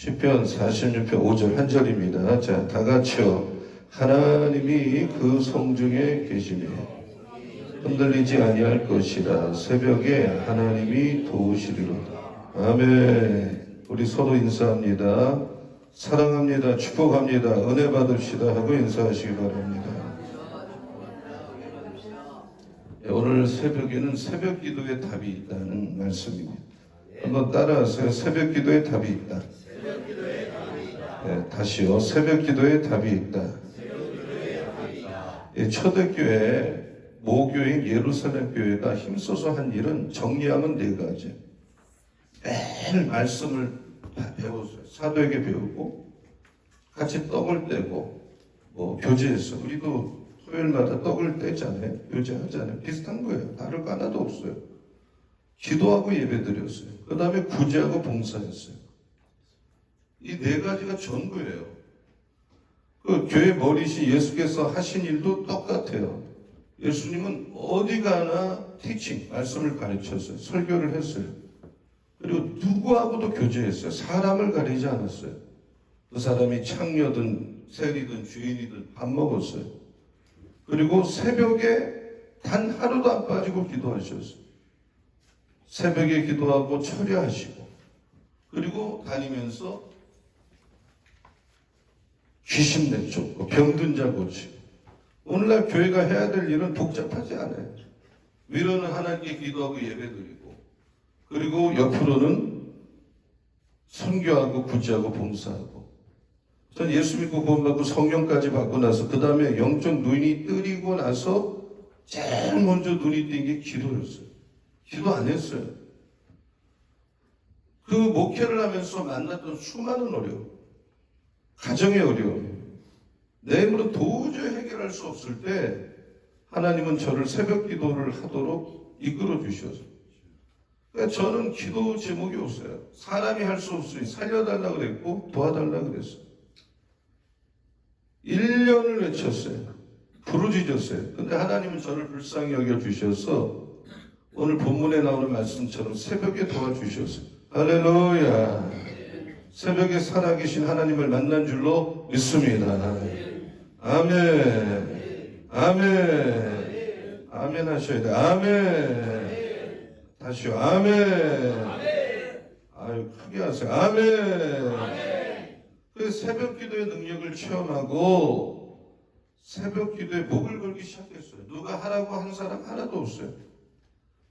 시편 46편 5절 한 절입니다. 자, 다 같이요. 하나님이 그 성중에 계시며 흔들리지 아니할 것이라. 새벽에 하나님이 도우시리로다. 아멘. 우리 서로 인사합니다. 사랑합니다. 축복합니다. 은혜 받읍시다 하고 인사하시기 바랍니다. 오늘 새벽에는 새벽 기도에 답이 있다는 말씀입니다. 한번 따라하세요. 새벽 기도에 답이 있다. 네, 다시요. 새벽 기도에 답이 있다. 초대교회 모교인 예루살렘 교회가 힘써서 한 일은 정리하면 4가지. 매일 말씀을 다 배웠어요. 사도에게 배우고 같이 떡을 떼고 교제했어. 우리도 토요일마다 떡을 떼잖아요. 교제하잖아요. 비슷한 거예요. 다를 거 하나도 없어요. 기도하고 예배드렸어요. 그 다음에 구제하고 봉사했어요. 이 4가지가 전부예요. 그 교회 머리신 예수께서 하신 일도 똑같아요. 예수님은 어디 가나 티칭, 말씀을 가르쳤어요. 설교를 했어요. 그리고 누구하고도 교제했어요. 사람을 가리지 않았어요. 그 사람이 창녀든 세리든 주인이든 밥 먹었어요. 그리고 새벽에 단 하루도 안 빠지고 기도하셨어요. 새벽에 기도하고 철야하시고, 그리고 다니면서 귀신 내쫓고 병든 자 고치고. 오늘날 교회가 해야 될 일은 복잡하지 않아요. 위로는 하나님께 기도하고 예배드리고, 그리고 옆으로는 선교하고 구제하고 봉사하고. 전 예수 믿고 구원받고 성령까지 받고 나서 그 다음에 영적 눈이 뜨리고 나서 제일 먼저 눈이 뜬 게 기도였어요. 기도 안 했어요. 그 목회를 하면서 만났던 수많은 어려움, 가정의 어려움, 내 힘으로 도저히 해결할 수 없을 때 하나님은 저를 새벽 기도를 하도록 이끌어 주셔서, 그러니까 저는 기도 제목이 없어요. 사람이 할 수 없으니 살려달라고 그랬고 도와달라고 그랬어요. 1년을 외쳤어요. 부르짖었어요. 근데 하나님은 저를 불쌍히 여겨주셔서 오늘 본문에 나오는 말씀처럼 새벽에 도와주셨어요. 할렐루야. 새벽에 살아계신 하나님을 만난 줄로 믿습니다. 아멘. 아멘. 아멘 하셔야 돼요. 아멘. 다시요. 아멘. 아유, 크게 하세요. 아멘. 그래서 새벽 기도의 능력을 체험하고 새벽 기도에 목을 걸기 시작했어요. 누가 하라고 한 사람 하나도 없어요.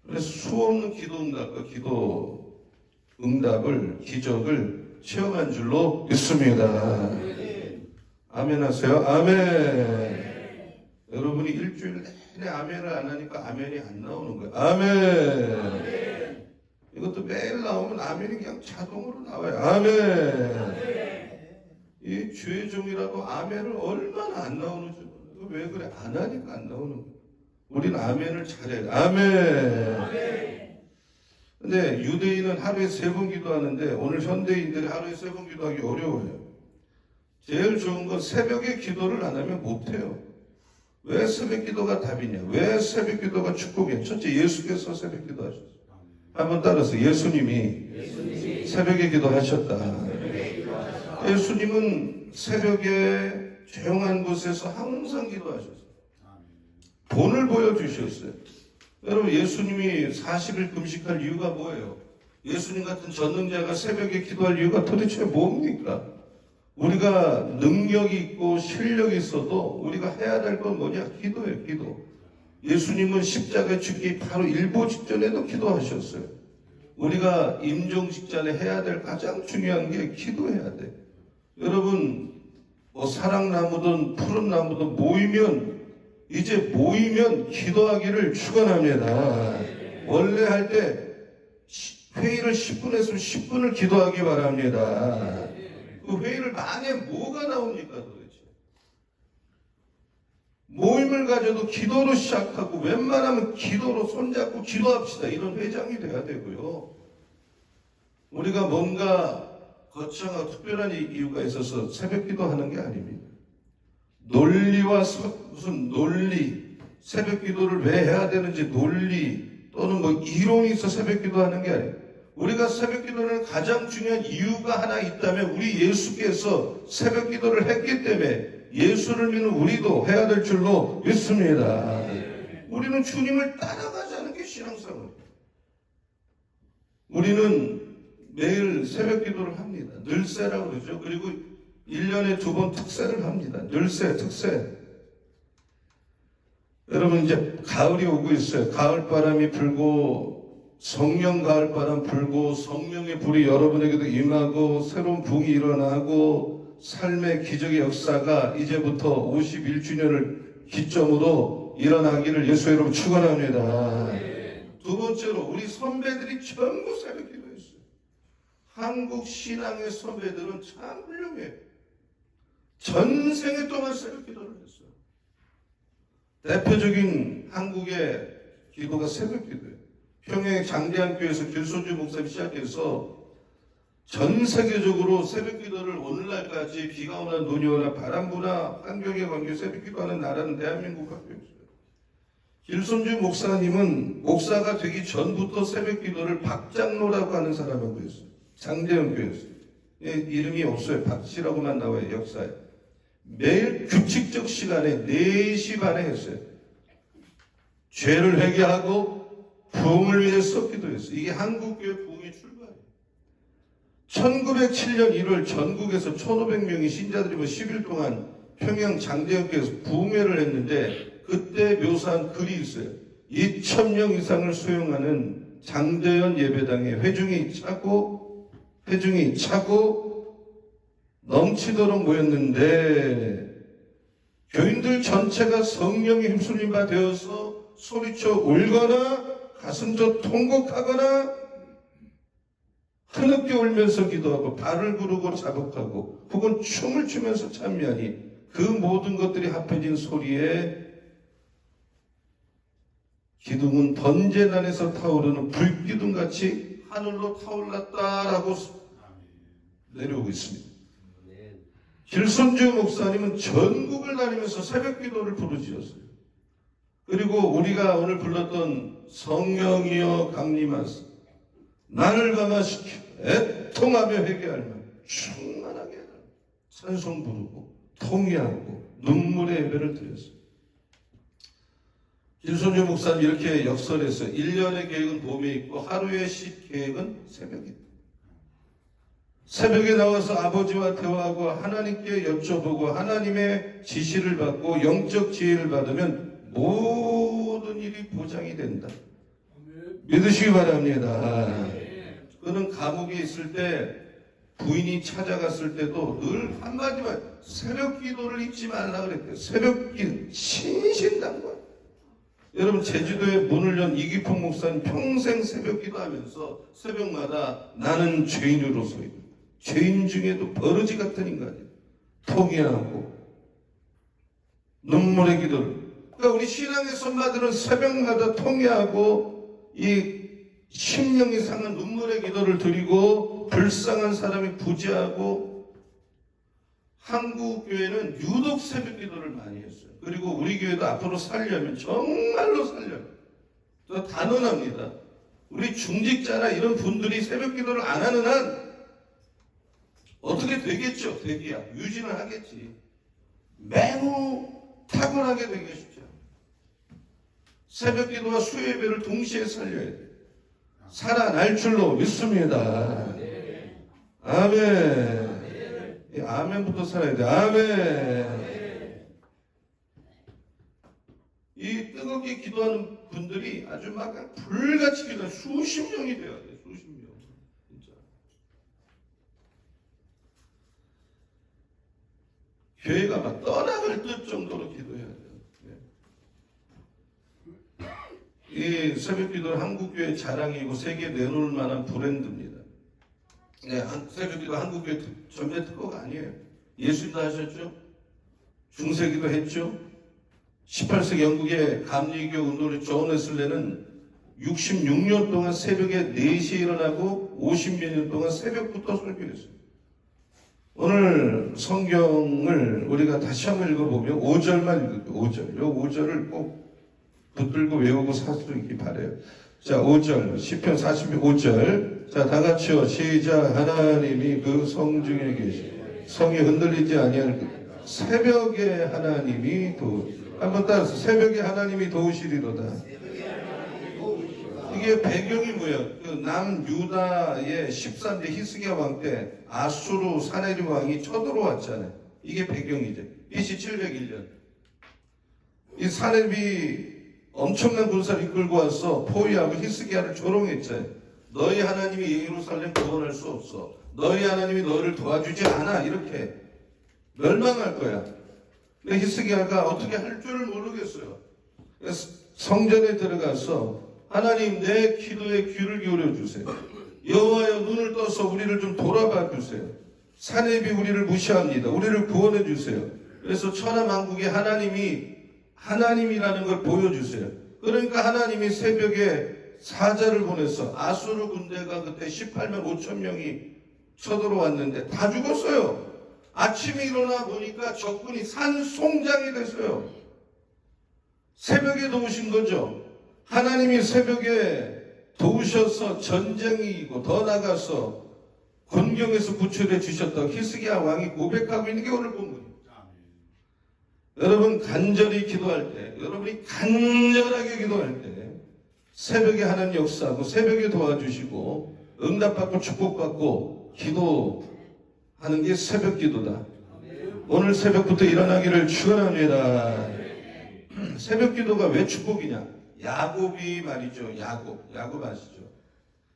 그래서 수없는 기도 응답과 기도 응답을, 기적을 체험한 줄로 믿습니다. 아멘 하세요. 아멘. 여러분이 일주일 내내 아멘을 안 하니까 아멘이 안 나오는 거예요. 아멘. 이것도 매일 나오면 아멘이 그냥 자동으로 나와요. 아멘. 이 주의 종이라도 아멘을 얼마나 안 나오는지 몰라요. 왜 그래? 안 하니까 안 나오는 거예요. 우리는 아멘을 잘해야 돼. 아멘. 근데 유대인은 하루에 3번 기도하는데 오늘 현대인들이 하루에 3번 기도하기 어려워요. 제일 좋은 건 새벽에 기도를 안 하면 못해요. 왜 새벽 기도가 답이냐? 왜 새벽 기도가 축복이냐? 첫째, 예수께서 새벽 기도하셨어요. 한번 따라서 예수님이 새벽에 기도하셨다. 예수님은 새벽에 조용한 곳에서 항상 기도하셨어요. 본을 보여주셨어요. 여러분, 예수님이 40일 금식할 이유가 뭐예요? 예수님 같은 전능자가 새벽에 기도할 이유가 도대체 뭡니까? 우리가 능력이 있고 실력이 있어도 우리가 해야 될 건 뭐냐? 기도예요, 기도. 예수님은 십자가 죽기 바로 일보 직전에도 기도하셨어요. 우리가 임종 직전에 해야 될 가장 중요한 게 기도해야 돼. 여러분, 사랑나무든 푸른 나무든 이제 모이면 기도하기를 축원합니다. 원래 할 때 회의를 10분 했으면 10분을 기도하기 바랍니다. 그 회의를 만에 뭐가 나옵니까 도대체? 모임을 가져도 기도로 시작하고 웬만하면 기도로 손잡고 기도합시다. 이런 회장이 돼야 되고요. 우리가 뭔가 거창하고 특별한 이유가 있어서 새벽 기도하는 게 아닙니다. 논리와 무슨 논리, 새벽 기도를 왜 해야 되는지 논리 또는 이론이 있어 새벽 기도하는 게 아니에요. 우리가 새벽 기도를 가장 중요한 이유가 하나 있다면 우리 예수께서 새벽 기도를 했기 때문에 예수를 믿는 우리도 해야 될 줄로 믿습니다. 우리는 주님을 따라가자는 게 신앙생활입니다. 우리는 매일 새벽 기도를 합니다. 늘새라고 그러죠. 그리고 1년에 2번 특새를 합니다. 늘새, 특새. 여러분 이제 가을이 오고 있어요. 가을바람이 불고 성령 가을바람 불고 성령의 불이 여러분에게도 임하고 새로운 붕이 일어나고 삶의 기적의 역사가 이제부터 51주년을 기점으로 일어나기를 예수 여러분 축원합니다. 두 번째로 우리 선배들이 전부 새벽 기도했어요. 한국 신앙의 선배들은 참 훌륭해요. 전생에 동안 새벽 기도를 했어요. 대표적인 한국의 기도가 새벽 기도예요. 평양의 장대한교회에서 길손주 목사님 시작해서 전 세계적으로 새벽 기도를 오늘날까지 비가 오나 눈이 오나 바람 부나 환경에 관계 새벽 기도하는 나라는 대한민국밖에 없어요. 길손주 목사님은 목사가 되기 전부터 새벽 기도를 박장로라고 하는 사람하고 했어요. 장대한교회에서. 이름이 없어요. 박씨라고만 나와요. 역사에. 매일 규칙적 시간에 4시 반에 했어요. 죄를 회개하고 부흥을 위해서 기도했어요. 이게 한국교회 부흥의 출발이에요. 1907년 1월 전국에서 1,500명의 신자들이 10일 동안 평양 장대역교에서 부흥회를 했는데 그때 묘사한 글이 있어요. 2,000명 이상을 수용하는 장대현 예배당에 회중이 차고 넘치도록 모였는데 교인들 전체가 성령의 힘쓸림 바 되어서 소리쳐 울거나 가슴저 통곡하거나 흐느껴 울면서 기도하고 발을 구르고 자복하고 혹은 춤을 추면서 찬미하니 그 모든 것들이 합해진 소리에 기둥은 번제단에서 타오르는 불기둥같이 하늘로 타올랐다라고 내려오고 있습니다. 길손주 목사님은 전국을 다니면서 새벽 기도를 부르짖었어요. 그리고 우리가 오늘 불렀던 성령이여 강림하사 나를 감화시켜 애통하며 회개할 만 충만하게 해라. 찬송 부르고 통회하고 눈물의 예배를 드렸어요. 길손주 목사님 이렇게 역설했어요. 1년의 계획은 봄에 있고 하루의 계획은 새벽에 있다. 새벽에 나와서 아버지와 대화하고 하나님께 여쭤보고 하나님의 지시를 받고 영적 지혜를 받으면 모든 일이 보장이 된다. 믿으시기 바랍니다. 그는 감옥에 있을 때 부인이 찾아갔을 때도 늘 한마디만 새벽 기도를 잊지 말라 그랬대요. 새벽 기도 신신당관. 여러분 제주도에 문을 연 이기풍 목사님 평생 새벽 기도하면서 새벽마다 나는 죄인으로서이다. 죄인 중에도 버러지 같은 인간이에요. 통회하고 눈물의 기도를. 그러니까 우리 신앙의 선마들은 새벽마다 통회하고 이 심령이 상한 눈물의 기도를 드리고 불쌍한 사람이 부재하고 한국 교회는 유독 새벽 기도를 많이 했어요. 그리고 우리 교회도 앞으로 살려면 정말로 살려요. 저 단언합니다. 우리 중직자나 이런 분들이 새벽 기도를 안 하는 한 어떻게 되겠죠? 되기야. 유지는 하겠지. 매우 탁월하게 되기 쉽죠. 새벽 기도와 수요 예배를 동시에 살려야 돼. 살아날 줄로 믿습니다. 아멘. 이 아멘부터 살아야 돼. 아멘. 이 뜨겁게 기도하는 분들이 아주 막 불같이 기도하는 수십 명이 되어야 돼. 수십 명. 진짜. 교회가 막 떠나갈 듯 정도로 기도해야 돼요. 이 새벽기도는 한국교회 자랑이고 세계에 내놓을 만한 브랜드입니다. 네, 새벽기도 한국교회 전매 특허가 아니에요. 예수님도 하셨죠? 중세기도 했죠? 18세기 영국의 감리교 운동을 존 웨슬레는 66년 동안 새벽에 4시에 일어나고 50몇 년 동안 새벽부터 설교했어요. 오늘 성경을 우리가 다시 한번 읽어보면 5절만 읽을게요. 5절. 이 5절을 꼭 붙들고 외우고 살 수 있기 바라요. 자, 5절, 시편 45절. 자, 다 같이요. 시작. 하나님이 그 성중에 계시. 성이 흔들리지 아니할 새벽에 하나님이 한번 따라서 새벽에 하나님이 도우시리로다. 이게 배경이 뭐예요? 그 남유다의 13대 히스기야 왕 때 아수르 사네립 왕이 쳐들어왔잖아요. 이게 배경이죠. BC 701년. 이 사네립이 엄청난 군사를 이끌고 와서 포위하고 히스기야를 조롱했잖아요. 너희 하나님이 예루살렘 구원할 수 없어. 너희 하나님이 너를 도와주지 않아. 이렇게 멸망할 거야. 근데 히스기야가 어떻게 할 줄을 모르겠어요. 그래서 성전에 들어가서 하나님 내 기도에 귀를 기울여 주세요. 여호와여 눈을 떠서 우리를 좀 돌아봐 주세요. 사내비 우리를 무시합니다. 우리를 구원해 주세요. 그래서 천하만국에 하나님이라는 걸 보여주세요. 그러니까 하나님이 새벽에 사자를 보내서 아수르 군대가 그때 18만 5천 명이 쳐들어왔는데 다 죽었어요. 아침에 일어나 보니까 적군이 산송장이 됐어요. 새벽에 도우신 거죠. 하나님이 새벽에 도우셔서 전쟁이 이고 더 나가서 권경에서 구출해 주셨다고 히스기야 왕이 고백하고 있는 게 오늘 본문이에요. 여러분 간절히 기도할 때, 여러분이 간절하게 기도할 때 새벽에 하나님 역사하고 새벽에 도와주시고 응답받고 축복받고 기도하는 게 새벽 기도다. 오늘 새벽부터 일어나기를 축원합니다. 새벽 기도가 왜 축복이냐? 야곱이 말이죠. 야곱 아시죠?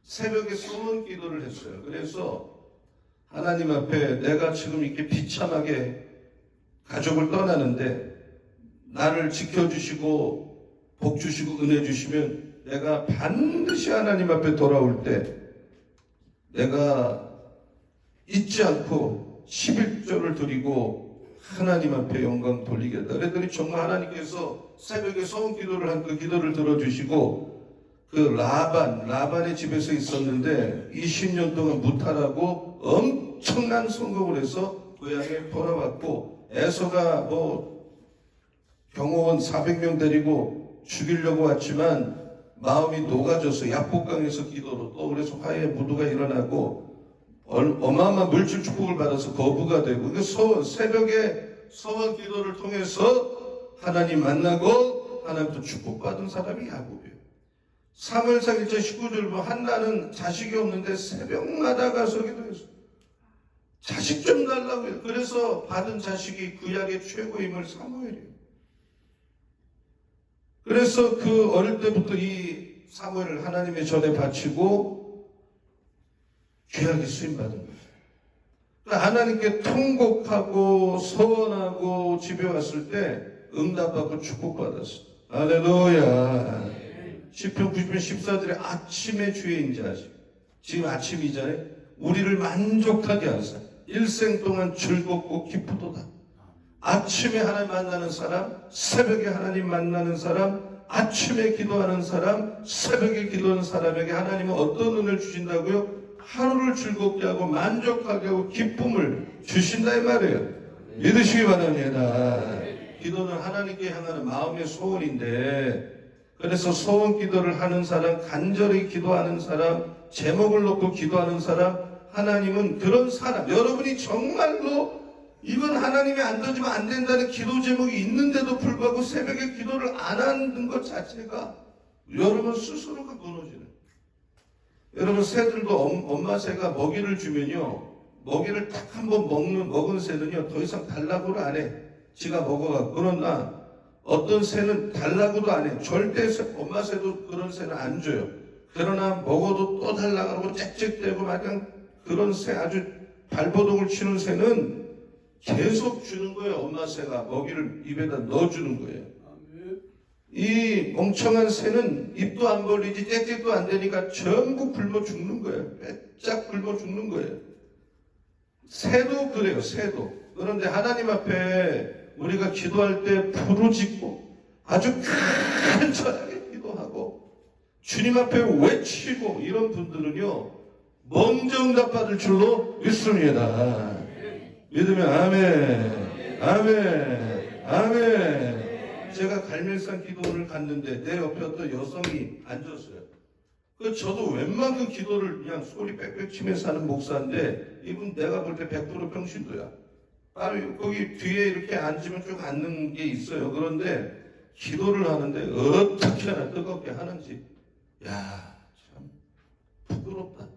새벽에 소원 기도를 했어요. 그래서 하나님 앞에 내가 지금 이렇게 비참하게 가족을 떠나는데 나를 지켜주시고 복 주시고 은혜 주시면 내가 반드시 하나님 앞에 돌아올 때 내가 잊지 않고 11조를 드리고 하나님 앞에 영광 돌리겠다. 그랬더니 정말 하나님께서 새벽에 소원 기도를 한 그 기도를 들어주시고 그 라반의 집에서 있었는데 20년 동안 무탈하고 엄청난 성공을 해서 고향에 돌아왔고 에서가 경호원 400명 데리고 죽이려고 왔지만 마음이 녹아져서 약복강에서 기도로 또 그래서 화해 무도가 일어나고 어마어마한 물질 축복을 받아서 거부가 되고 새벽에 소원 기도를 통해서 하나님 만나고 하나님도 축복받은 사람이 야곱이에요. 사무엘상 1장 19절 한나는 자식이 없는데 새벽마다 가서 기도했어요. 자식 좀 달라고 해요. 그래서 받은 자식이 구약의 최고 인물 사무엘이에요. 그래서 그 어릴 때부터 이 사무엘을 하나님의 전에 바치고 귀하게 쓰임받은 거예요. 그러니까 하나님께 통곡하고 서원하고 집에 왔을 때 응답받고 축복받았어. 할렐루야. 시편 90편 14절에 아침의 주의 인자하시. 지금 아침이잖아요. 우리를 만족하게 하사 일생 동안 즐겁고 기쁘도다. 아침에 하나님 만나는 사람, 새벽에 하나님 만나는 사람, 아침에 기도하는 사람, 새벽에 기도하는 사람에게 하나님은 어떤 은혜를 주신다고요? 하루를 즐겁게 하고 만족하게 하고 기쁨을 주신다 이 말이에요. 믿으시기 바랍니다. 기도는 하나님께 향하는 마음의 소원인데 그래서 소원 기도를 하는 사람, 간절히 기도하는 사람, 제목을 놓고 기도하는 사람, 하나님은 그런 사람, 여러분이 정말로 이건 하나님이 안 던지면 안 된다는 기도 제목이 있는데도 불구하고 새벽에 기도를 안 하는 것 자체가 여러분 스스로가 무너지는. 여러분 새들도 엄마 새가 먹이를 주면요, 먹이를 딱 한번 먹은 새는요 더 이상 달라고를 안 해. 지가 먹어가고. 그러나 어떤 새는 달라고도 안 해. 절대 엄마 새도 그런 새는 안 줘요. 그러나 먹어도 또 달라고 하고 짹짹대고 마냥 그런 새, 아주 발버둥을 치는 새는 계속 주는 거예요. 엄마 새가 먹이를 입에다 넣어주는 거예요. 이 멍청한 새는 입도 안 벌리지 짹짹도 안 되니까 전부 굶어 죽는 거예요. 빼짝 굶어 죽는 거예요. 새도 그래요. 새도. 그런데 하나님 앞에 우리가 기도할 때 부르짖고 아주 간절하게 기도하고 주님 앞에 외치고 이런 분들은요 먼저 응답받을 줄로 믿습니다. 믿으면 아멘, 아멘, 아멘. 제가 갈멜산 기도를 갔는데 내 옆에 어떤 여성이 앉았어요. 저도 웬만큼 기도를 그냥 소리 빽빽 치면서 하는 목사인데 이분 내가 볼 때 100% 평신도야. 바로 거기 뒤에 이렇게 앉으면 쭉 앉는 게 있어요. 그런데 기도를 하는데 어떻게 하나 뜨겁게 하는지 야, 참 부끄럽다.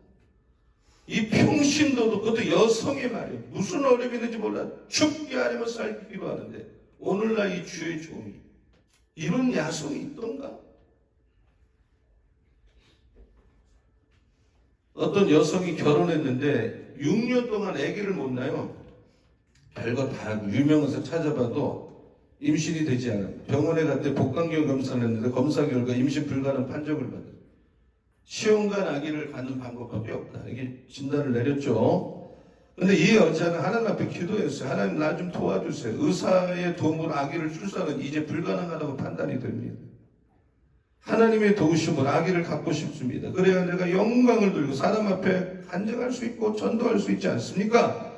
이 평신도도 그것도 여성의 말이에요. 무슨 어려움이 있는지 몰라. 죽게 하려면 살기로 하는데 오늘날 이 주의 종이 이런 야성이 있던가? 어떤 여성이 결혼했는데 6년 동안 아기를 못 낳아요. 별거 다 알고 유명해서 찾아봐도 임신이 되지 않아요. 병원에 갔더니 복강경 검사를 했는데 검사 결과 임신 불가능 판정을 받았어요. 시험관 아기를 갖는 방법밖에 없다. 이게 진단을 내렸죠. 근데 이 여자는 하나님 앞에 기도했어요. 하나님 나 좀 도와주세요. 의사의 도움으로 아기를 출산은 이제 불가능하다고 판단이 됩니다. 하나님의 도우심으로 아기를 갖고 싶습니다. 그래야 내가 영광을 돌리고 사람 앞에 간증할 수 있고 전도할 수 있지 않습니까?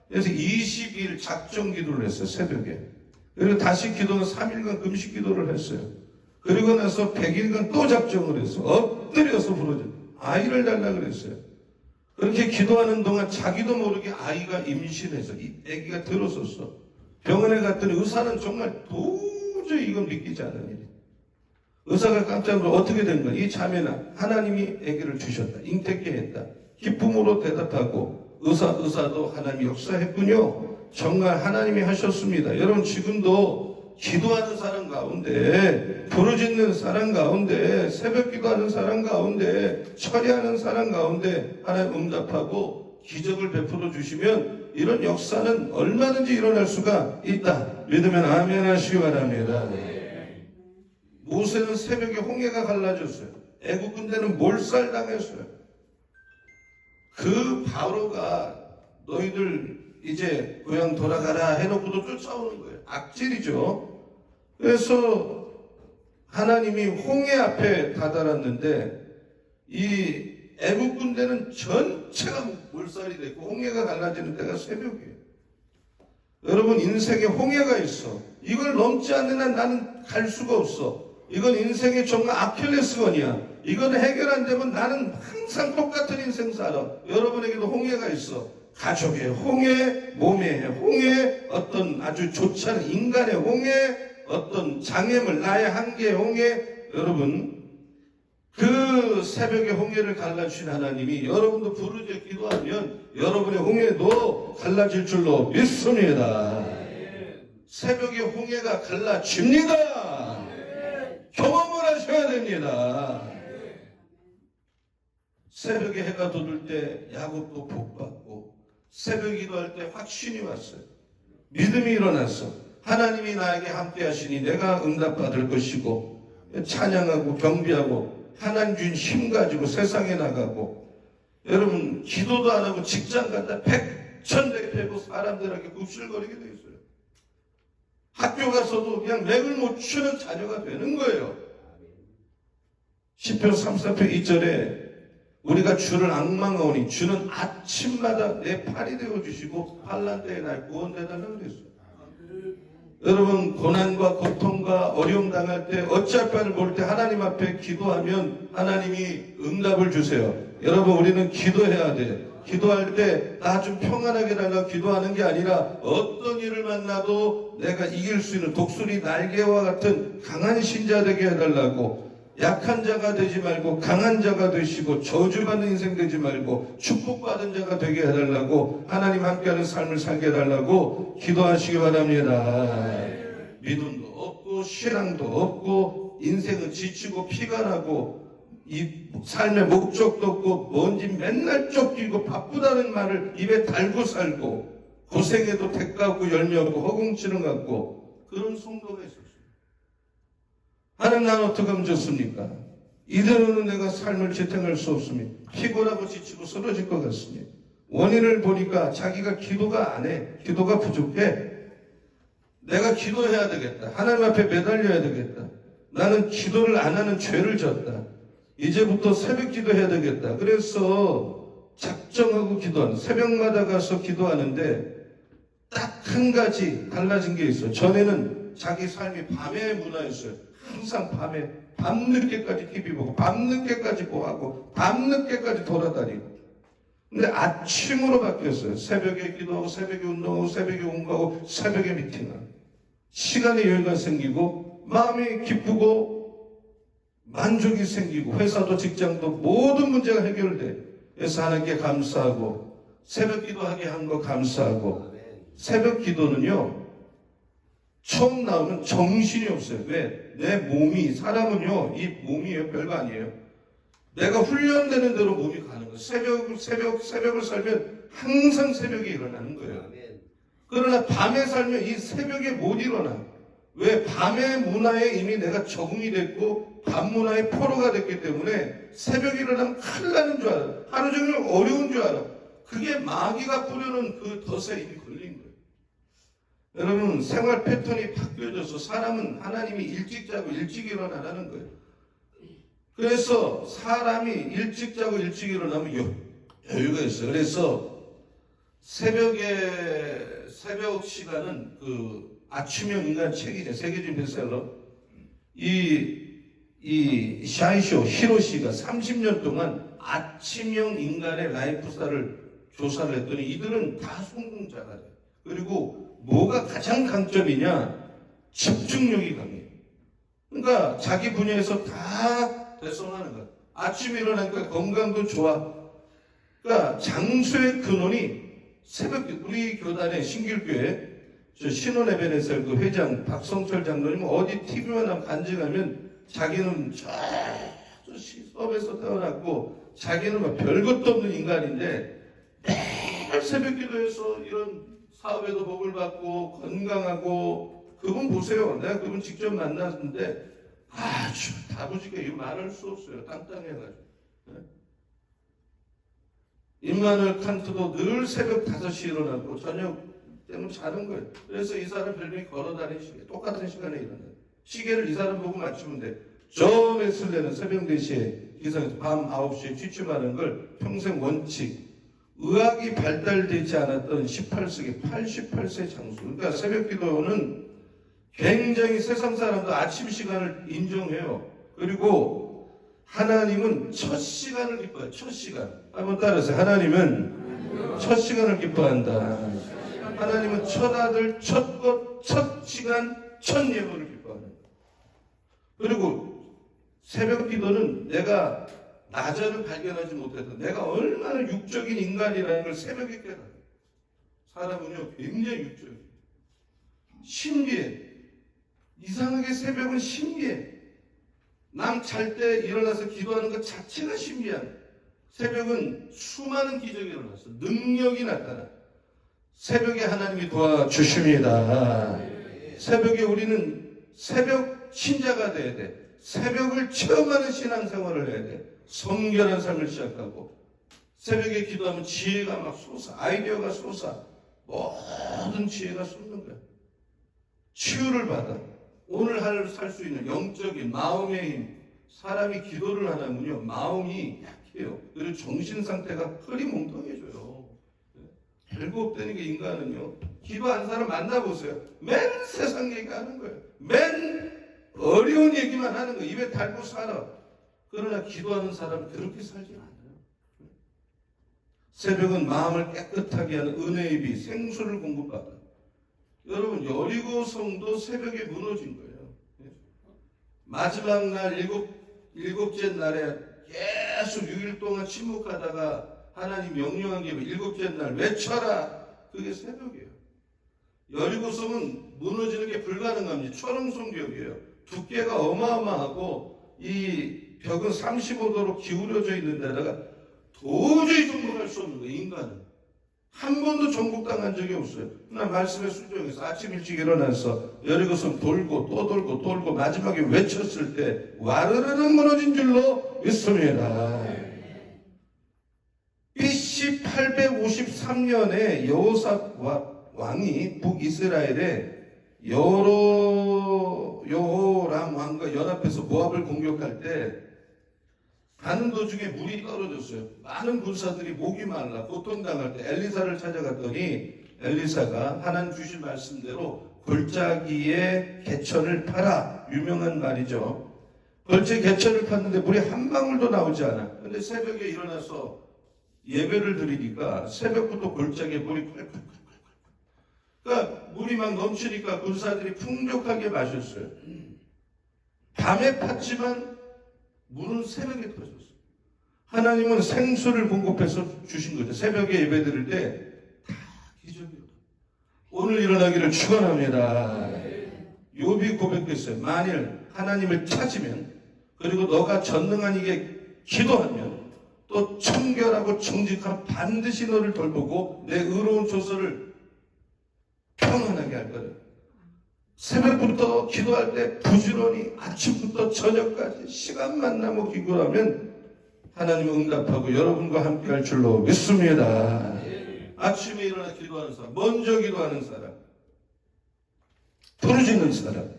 그래서 20일 작정 기도를 했어요. 새벽에. 그리고 다시 기도는 3일간 금식 기도를 했어요. 그리고 나서 100일간 또 작정을 했어요. 엎드려서 부르죠. 아이를 달라고 그랬어요. 그렇게 기도하는 동안 자기도 모르게 아이가 임신해서 이 아기가 들어섰어. 병원에 갔더니 의사는 정말 도저히 이건 믿기지 않는 일이에요. 의사가 깜짝 놀라 어떻게 된 거야? 이 자매는 하나님이 아기를 주셨다. 잉태케 했다. 기쁨으로 대답하고 의사도 하나님이 역사했군요. 정말 하나님이 하셨습니다. 여러분 지금도 기도하는 사람 가운데 부르짖는 사람 가운데 새벽 기도하는 사람 가운데 처리하는 사람 가운데 하나님 응답하고 기적을 베풀어 주시면 이런 역사는 얼마든지 일어날 수가 있다. 믿으면 아멘 하시기 바랍니다. 모세는 새벽에 홍해가 갈라졌어요. 애국 군대는 몰살당했어요. 그 바로가 너희들 이제 고향 돌아가라 해놓고도 쫓아오는 거예요. 악질이죠. 그래서 하나님이 홍해 앞에 다다랐는데 이 애국 군대는 전체가 몰살이 됐고 홍해가 갈라지는 때가 새벽이에요. 여러분 인생에 홍해가 있어. 이걸 넘지 않는 한 나는 갈 수가 없어. 이건 인생의 정말 아킬레스건이야. 이건 해결 안 되면 나는 항상 똑같은 인생 살아. 여러분에게도 홍해가 있어. 가족의 홍해, 몸의 홍해, 어떤 아주 좋지 않은 인간의 홍해, 어떤 장애물, 나의 한계의 홍해. 여러분 그 새벽에 홍해를 갈라주신 하나님이 여러분도 부르짖어 기도하면 여러분의 홍해도 갈라질 줄로 믿습니다. 새벽에 홍해가 갈라집니다. 경험을 하셔야 됩니다. 새벽에 해가 돋을 때 야곱도 복받고 새벽 기도할 때 확신이 왔어요. 믿음이 일어났어. 하나님이 나에게 함께 하시니 내가 응답받을 것이고 찬양하고 경비하고 하나님 준 힘 가지고 세상에 나가고 여러분 기도도 안 하고 직장 갔다 백천대 패고 사람들에게 굽실거리게 돼 있어요. 학교 가서도 그냥 맥을 못 추는 자녀가 되는 거예요. 시편 34편 2절에 우리가 주를 앙망하오니 주는 아침마다 내 팔이 되어주시고 환난 때에 날 구원해달라고 그랬어요. 여러분 고난과 고통과 어려움 당할 때 어찌할 바를 모를 때 하나님 앞에 기도하면 하나님이 응답을 주세요. 여러분 우리는 기도해야 돼. 기도할 때 나 좀 평안하게 달라고 기도하는 게 아니라 어떤 일을 만나도 내가 이길 수 있는 독수리 날개와 같은 강한 신자 되게 해달라고. 약한 자가 되지 말고 강한 자가 되시고 저주받는 인생 되지 말고 축복받은 자가 되게 해달라고 하나님 함께하는 삶을 살게 해달라고 기도하시기 바랍니다. 믿음도 없고 신앙도 없고 인생은 지치고 피가 나고 이 삶의 목적도 없고 뭔지 맨날 쫓기고 바쁘다는 말을 입에 달고 살고 고생해도 대가 없고 열매 없고 허공치는 것 같고 그런 성도가 있었어요. 하나님 난 어떻게 하면 좋습니까? 이대로는 내가 삶을 지탱할 수 없습니다. 피곤하고 지치고 쓰러질 것 같습니다. 원인을 보니까 자기가 기도가 안 해. 기도가 부족해. 내가 기도해야 되겠다. 하나님 앞에 매달려야 되겠다. 나는 기도를 안 하는 죄를 졌다. 이제부터 새벽 기도해야 되겠다. 그래서 작정하고 기도하는 새벽마다 가서 기도하는데 딱 한 가지 달라진 게 있어요. 전에는 자기 삶이 밤의 문화였어요. 항상 밤에 밤늦게까지 TV 보고 밤늦게까지 뭐하고 밤늦게까지 돌아다니고. 근데 아침으로 바뀌었어요. 새벽에 기도하고 새벽에 운동하고 새벽에 공부하고 새벽에 미팅하고. 시간의 여유가 생기고 마음이 기쁘고 만족이 생기고 회사도 직장도 모든 문제가 해결돼. 그래서 하나님께 감사하고 새벽 기도하게 한 거 감사하고. 새벽 기도는요 처음 나오면 정신이 없어요. 왜? 내 몸이, 사람은요 이 몸이에요. 별거 아니에요. 내가 훈련되는 대로 몸이 가는 거예요. 새벽을 살면 항상 새벽에 일어나는 거예요. 그러나 밤에 살면 이 새벽에 못 일어나. 왜? 밤의 문화에 이미 내가 적응이 됐고 밤 문화의 포로가 됐기 때문에 새벽에 일어나면 큰일 나는 줄 알아. 하루 종일 어려운 줄 알아. 그게 마귀가 뿌려놓은 그 덫에 이미 걸린 거예요. 여러분, 생활 패턴이 바뀌어져서 사람은 하나님이 일찍 자고 일찍 일어나라는 거예요. 그래서 사람이 일찍 자고 일찍 일어나면 여유가 있어요. 그래서 새벽 시간은 그 아침형 인간 책이죠. 세계적인 베스트셀러. 이 샤이쇼 히로시가 30년 동안 아침형 인간의 라이프스타일을 조사를 했더니 이들은 다 성공자가 돼요. 그리고 뭐가 가장 강점이냐? 집중력이 강해요. 그러니까 자기 분야에서 다 대성하는 거야. 아침에 일어나니까 건강도 좋아. 그러니까 장수의 근원이 새벽, 우리 교단의 신길교회 저 신혼에베네셀 그 회장 박성철 장로님 어디 TV만 하면 간증하면 자기는 저 시업에서 태어났고 자기는 뭐 별것도 없는 인간인데 매일 새벽 기도해서 이런 사업에도 복을 받고 건강하고. 그분 보세요. 내가 그분 직접 만났는데 아주 다부지게 이거 말할 수 없어요. 땅땅해가지고. 임마누엘 칸트도 늘 새벽 5시에 일어나고 저녁 때문에 자는 거예요. 그래서 이 사람 별명이 걸어다니는 시계. 똑같은 시간에 일어나요. 시계를 이 사람 보고 맞추면 돼. 저 웨슬레는 새벽 4시에 기상해서 밤 9시에 취침하는 걸 평생 원칙. 의학이 발달되지 않았던 18세기 88세 장수. 그러니까 새벽 기도는 굉장히 세상 사람도 아침 시간을 인정해요. 그리고 하나님은 첫 시간을 기뻐해요. 첫 시간. 한번 따라하세요. 하나님은 첫 시간을 기뻐한다. 하나님은 첫 아들, 첫 것, 첫 시간, 첫 예물을 기뻐하는. 그리고 새벽 기도는 내가 낮에는 발견하지 못했던 내가 얼마나 육적인 인간이라는 걸 새벽에 깨달아요. 사람은요 굉장히 육적이에요. 신비해. 이상하게 새벽은 신비해. 남 잘 때 일어나서 기도하는 것 자체가 신비한. 새벽은 수많은 기적이 일어났어. 능력이 나타나. 새벽에 하나님이 도와주십니다. 새벽에 우리는 새벽 신자가 돼야 돼. 새벽을 체험하는 신앙생활을 해야 돼. 성결한 삶을 시작하고 새벽에 기도하면 지혜가 막 솟아. 아이디어가 솟아. 모든 지혜가 솟는 거야. 치유를 받아. 오늘 살 수 있는 영적인 마음의 힘. 사람이 기도를 안 하면요 마음이 약해요. 그리고 정신 상태가 흐리멍텅해져요. 별거 없다는 게 인간은요. 기도한 사람 만나보세요. 맨 세상 얘기하는 거예요. 맨 어려운 얘기만 하는 거예요. 입에 달고 살아. 그러나 기도하는 사람은 그렇게 살지 않아요. 새벽은 마음을 깨끗하게 하는 은혜의 비, 생수를 공급받아요. 여러분, 여리고성도 새벽에 무너진 거예요. 마지막 날 일곱째 날에 계속 6일 동안 침묵하다가 하나님 명령한 게 일곱째 날 외쳐라. 그게 새벽이에요. 여리고성은 무너지는 게 불가능합니다. 초롱성벽이에요. 두께가 어마어마하고 이 벽은 35도로 기울어져 있는 데다가 도저히 정복할 수 없는 거예요. 인간은. 한 번도 정복당한 적이 없어요. 나 말씀에 순종해서 아침 일찍 일어나서 여리고성 돌고 또 돌고 돌고 마지막에 외쳤을 때 와르르르 무너진 줄로 믿습니다. BC 853년에 여호사 왕이 북이스라엘에 여호람 왕과 연합해서 모압을 공격할 때 가는 도중에 물이 떨어졌어요. 많은 군사들이 목이 말라 고통당할 때 엘리사를 찾아갔더니 엘리사가 하나님 주신 말씀대로 골짜기에 개천을 팔아. 유명한 말이죠. 벌채 개천을 탔는데 물이 한 방울도 나오지 않아. 근데 새벽에 일어나서 예배를 드리니까 새벽부터 골짜기에 물이 콸콸콸콸. 그러니까 물이 막 넘치니까 군사들이 풍족하게 마셨어요. 밤에 팠지만 물은 새벽에 터졌어요. 하나님은 생수를 공급해서 주신 거죠. 새벽에 예배 드릴 때 다 기적이에요. 오늘 일어나기를 축원합니다. 욥이 고백했어요. 만일 하나님을 찾으면, 그리고 너가 전능한 이게 기도하면 또 청결하고 정직한 반드시 너를 돌보고 내 의로운 조서를 평안하게 할 거다. 새벽부터 기도할 때 부지런히 아침부터 저녁까지 시간만 나면 기도하면 하나님은 응답하고 여러분과 함께 할 줄로 믿습니다. 아침에 일어나 기도하는 사람, 먼저 기도하는 사람, 부르짖는 사람,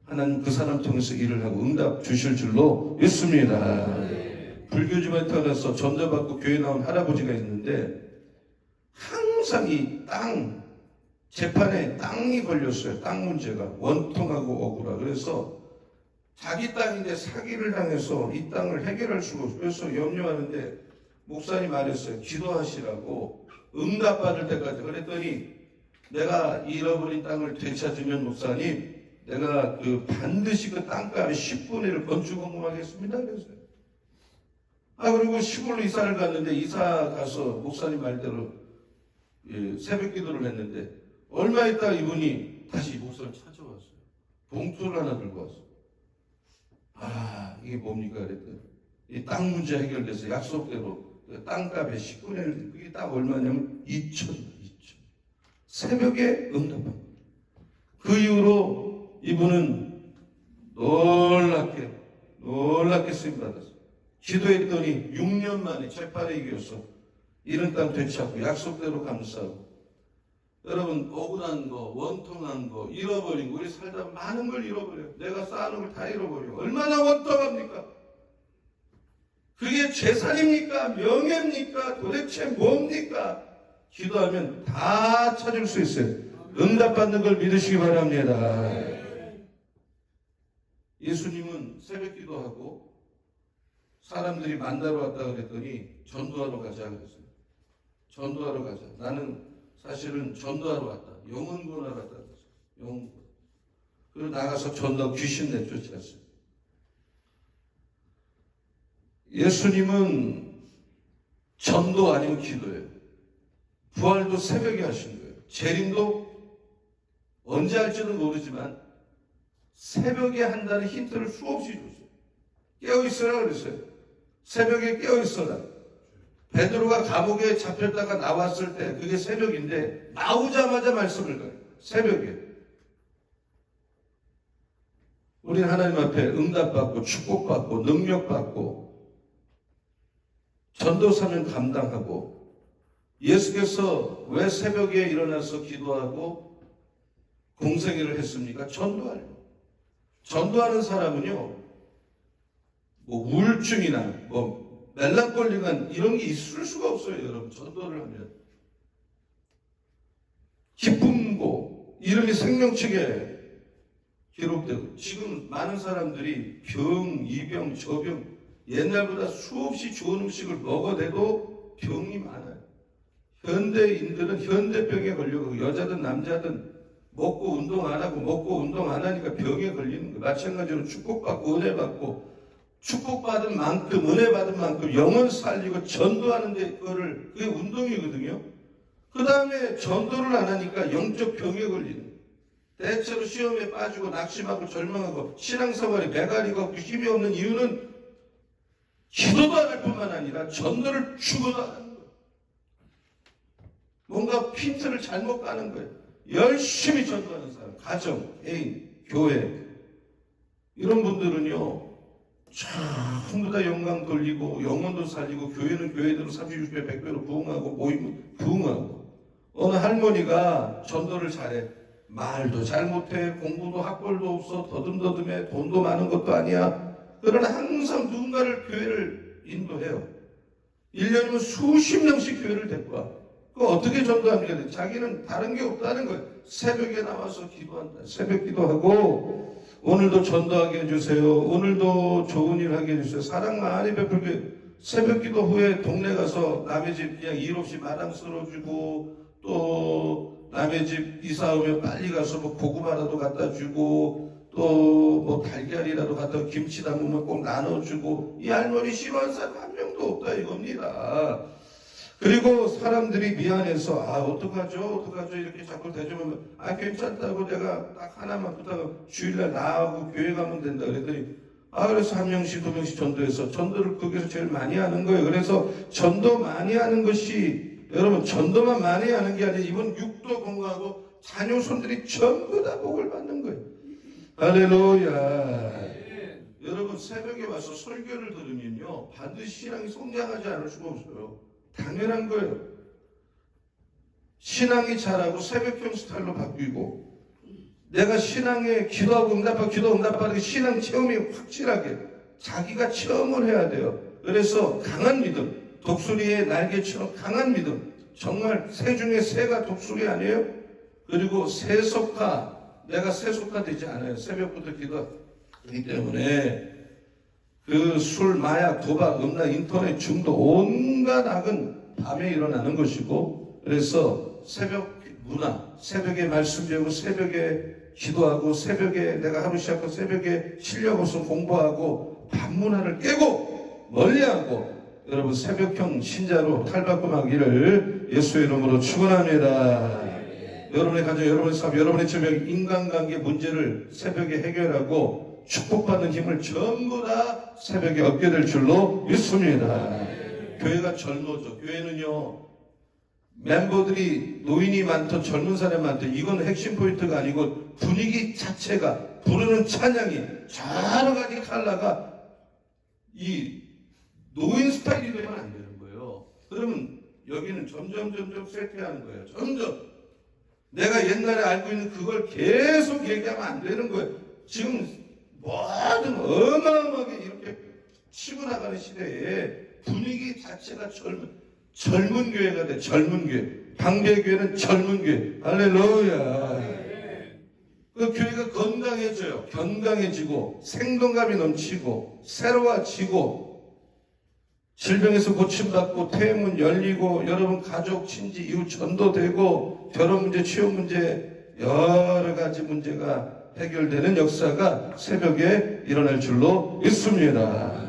하나님 그 사람 통해서 일을 하고 응답 주실 줄로 믿습니다. 불교집안에 태어나서 전도받고 교회 나온 할아버지가 있는데 항상 이 땅 재판에 땅이 걸렸어요. 땅 문제가 원통하고 억울하. 그래서 자기 땅인데 사기를 당해서 이 땅을 해결할 수가 없어요. 그래서 염려하는데 목사님 말했어요. 기도하시라고 응답받을 때까지. 그랬더니 내가 잃어버린 땅을 되찾으면 목사님 내가 반드시 그 땅값의 10분의 1을 건축공금하겠습니다. 그랬어요. 그리고 시골로 이사를 갔는데 이사 가서 목사님 말대로 새벽 기도를 했는데 얼마 있다 이분이 다시 목사를 찾아왔어요. 봉투를 하나 들고 왔어요. 이게 뭡니까? 그랬더니 이 땅 문제 해결돼서 약속대로 땅값의 10분의 1, 그게 딱 얼마냐면 2천. 새벽에 응답합니다. 그 이후로 이분은 놀랍게 쓰임받았어요. 기도했더니 6년 만에 재판에 이겨서 이런 땅 되찾고 약속대로 감싸고. 여러분, 억울한 거, 원통한 거, 잃어버린 거, 우리 살다 많은 걸 잃어버려요. 내가 쌓아놓은 걸 다 잃어버려요. 얼마나 원통합니까? 그게 재산입니까? 명예입니까? 도대체 뭡니까? 기도하면 다 찾을 수 있어요. 응답받는 걸 믿으시기 바랍니다. 예수님은 새벽 기도하고 사람들이 만나러 왔다 그랬더니 전도하러 가자 그랬어요. 전도하러 가자. 나는 사실은 전도하러 왔다. 영혼 구원하러 왔다 그랬어요. 영혼 구원. 그리고 나가서 전도하고 귀신 내쫓았어요. 예수님은 전도 아니면 기도예요. 부활도 새벽에 하신 거예요. 재림도 언제 할지는 모르지만 새벽에 한다는 힌트를 수없이 줬어요. 깨어있어라 그랬어요. 새벽에 깨어있어라. 베드로가 감옥에 잡혔다가 나왔을 때 그게 새벽인데 나오자마자 말씀을 가요. 새벽에. 우리는 하나님 앞에 응답받고 축복받고 능력받고 전도사명 감당하고. 예수께서 왜 새벽에 일어나서 기도하고 공생애를 했습니까? 전도하려고. 전도하는 사람은요, 우울증이나 멜랑콜리나 이런 게 있을 수가 없어요. 여러분, 전도를 하면 기쁨고 이름이 생명책에 기록되고. 지금 많은 사람들이 병, 이병, 저병, 옛날보다 수없이 좋은 음식을 먹어대도 병이 많아요. 현대인들은 현대병에 걸려고, 여자든 남자든 먹고 운동 안 하고 먹고 운동 안 하니까 병에 걸리는 거예요. 마찬가지로 축복받고 은혜 받고 축복받은 만큼 은혜 받은 만큼 영혼 살리고 전도하는데 그게 운동이거든요. 그 다음에 전도를 안 하니까 영적 병에 걸리는 거예요. 대체로 시험에 빠지고 낙심하고 절망하고 신앙생활에 매가리가 없고 힘이 없는 이유는 기도도 안 할 뿐만 아니라 전도를 추구도 안 하는 거예요. 뭔가 핀트를 잘못 가는 거예요. 열심히 전도하는 사람, 가정, 애인, 교회, 이런 분들은요 전부 다 영광 돌리고 영혼도 살리고 교회는 교회대로 30, 60배, 100배로 부흥하고 모이면 부흥하고. 어느 할머니가 전도를 잘해. 말도 잘못해. 공부도 학벌도 없어. 더듬더듬해. 돈도 많은 것도 아니야. 그러나 항상 누군가를 교회를 인도해요. 1년이면 수십 명씩 교회를 데리고 와. 그거 어떻게 전도합니까? 자기는 다른 게 없다는 거예요. 새벽에 나와서 기도한다. 새벽 기도하고 오늘도 전도하게 해주세요. 오늘도 좋은 일 하게 해주세요. 사랑 많이 베풀게. 새벽 기도 후에 동네 가서 남의 집 그냥 일 없이 마당 쓸어주고, 또 남의 집 이사 오면 빨리 가서 뭐 고구마라도 갖다 주고, 또 뭐 달걀이라도 갖다 김치 담으면 꼭 나눠주고, 이 할머니 싫어하는 사람 한 명도 없다 이겁니다. 그리고 사람들이 미안해서 어떡하죠 이렇게 자꾸 대주면 괜찮다고 내가 딱 하나만 부탁하고 주일날 나하고 교회 가면 된다 그랬더니 그래서 한 명씩 두 명씩 전도해서 전도를 거기서 제일 많이 하는 거예요. 그래서 전도 많이 하는 것이, 여러분 전도만 많이 하는 게 아니라 이번 육도 건강하고 자녀손들이 전부 다 복을 받는 거예요. 할렐루야. 여러분 새벽에 와서 설교를 들으면요 반드시 신앙이 성장하지 않을 수가 없어요. 당연한 거예요. 신앙이 자라고 새벽형 스타일로 바뀌고, 내가 신앙에 기도하고 응답하고 신앙 체험이 확실하게 자기가 체험을 해야 돼요. 그래서 강한 믿음, 독수리의 날개처럼 강한 믿음, 정말 새 중에 새가 독수리 아니에요? 그리고 세속화, 내가 세속화 되지 않아요. 새벽부터 기도하기 때문에 그 술, 마약, 도박, 음란, 인터넷 중독 온갖 악은 밤에 일어나는 것이고, 그래서 새벽 문화, 새벽에 말씀 배우고 새벽에 기도하고 새벽에 내가 하루 시작하고 새벽에 실력 없으면 공부하고 밤 문화를 깨고 멀리하고 여러분 새벽형 신자로 탈바꿈하기를 예수의 이름으로 축원합니다. 여러분의 가정, 여러분의 사업, 여러분의 저녁 인간관계 문제를 새벽에 해결하고 축복받는 힘을 전부 다 새벽에 얻게 될 줄로 믿습니다. 교회가 젊어져. 교회는요 멤버들이 노인이 많던 젊은 사람이 많던 이건 핵심 포인트가 아니고 분위기 자체가, 부르는 찬양이 여러 가지 컬러가 이 노인 스타일이 되면 안 되는 거예요. 그러면 여기는 점점 쇠퇴하는 거예요. 점점 내가 옛날에 알고 있는 그걸 계속 얘기하면 안 되는 거예요. 지금 뭐든 어마어마하게 이렇게 치고 나가는 시대에 분위기 자체가 젊은 교회가 돼. 젊은 교회. 방배교회는 젊은 교회. 할렐루야. 그 교회가 건강해지고 생동감이 넘치고 새로워지고 질병에서 고침받고 퇴문 열리고 여러분 가족, 친지, 이웃 전도되고 결혼 문제, 취업 문제 여러 가지 문제가 해결되는 역사가 새벽에 일어날 줄로 믿습니다.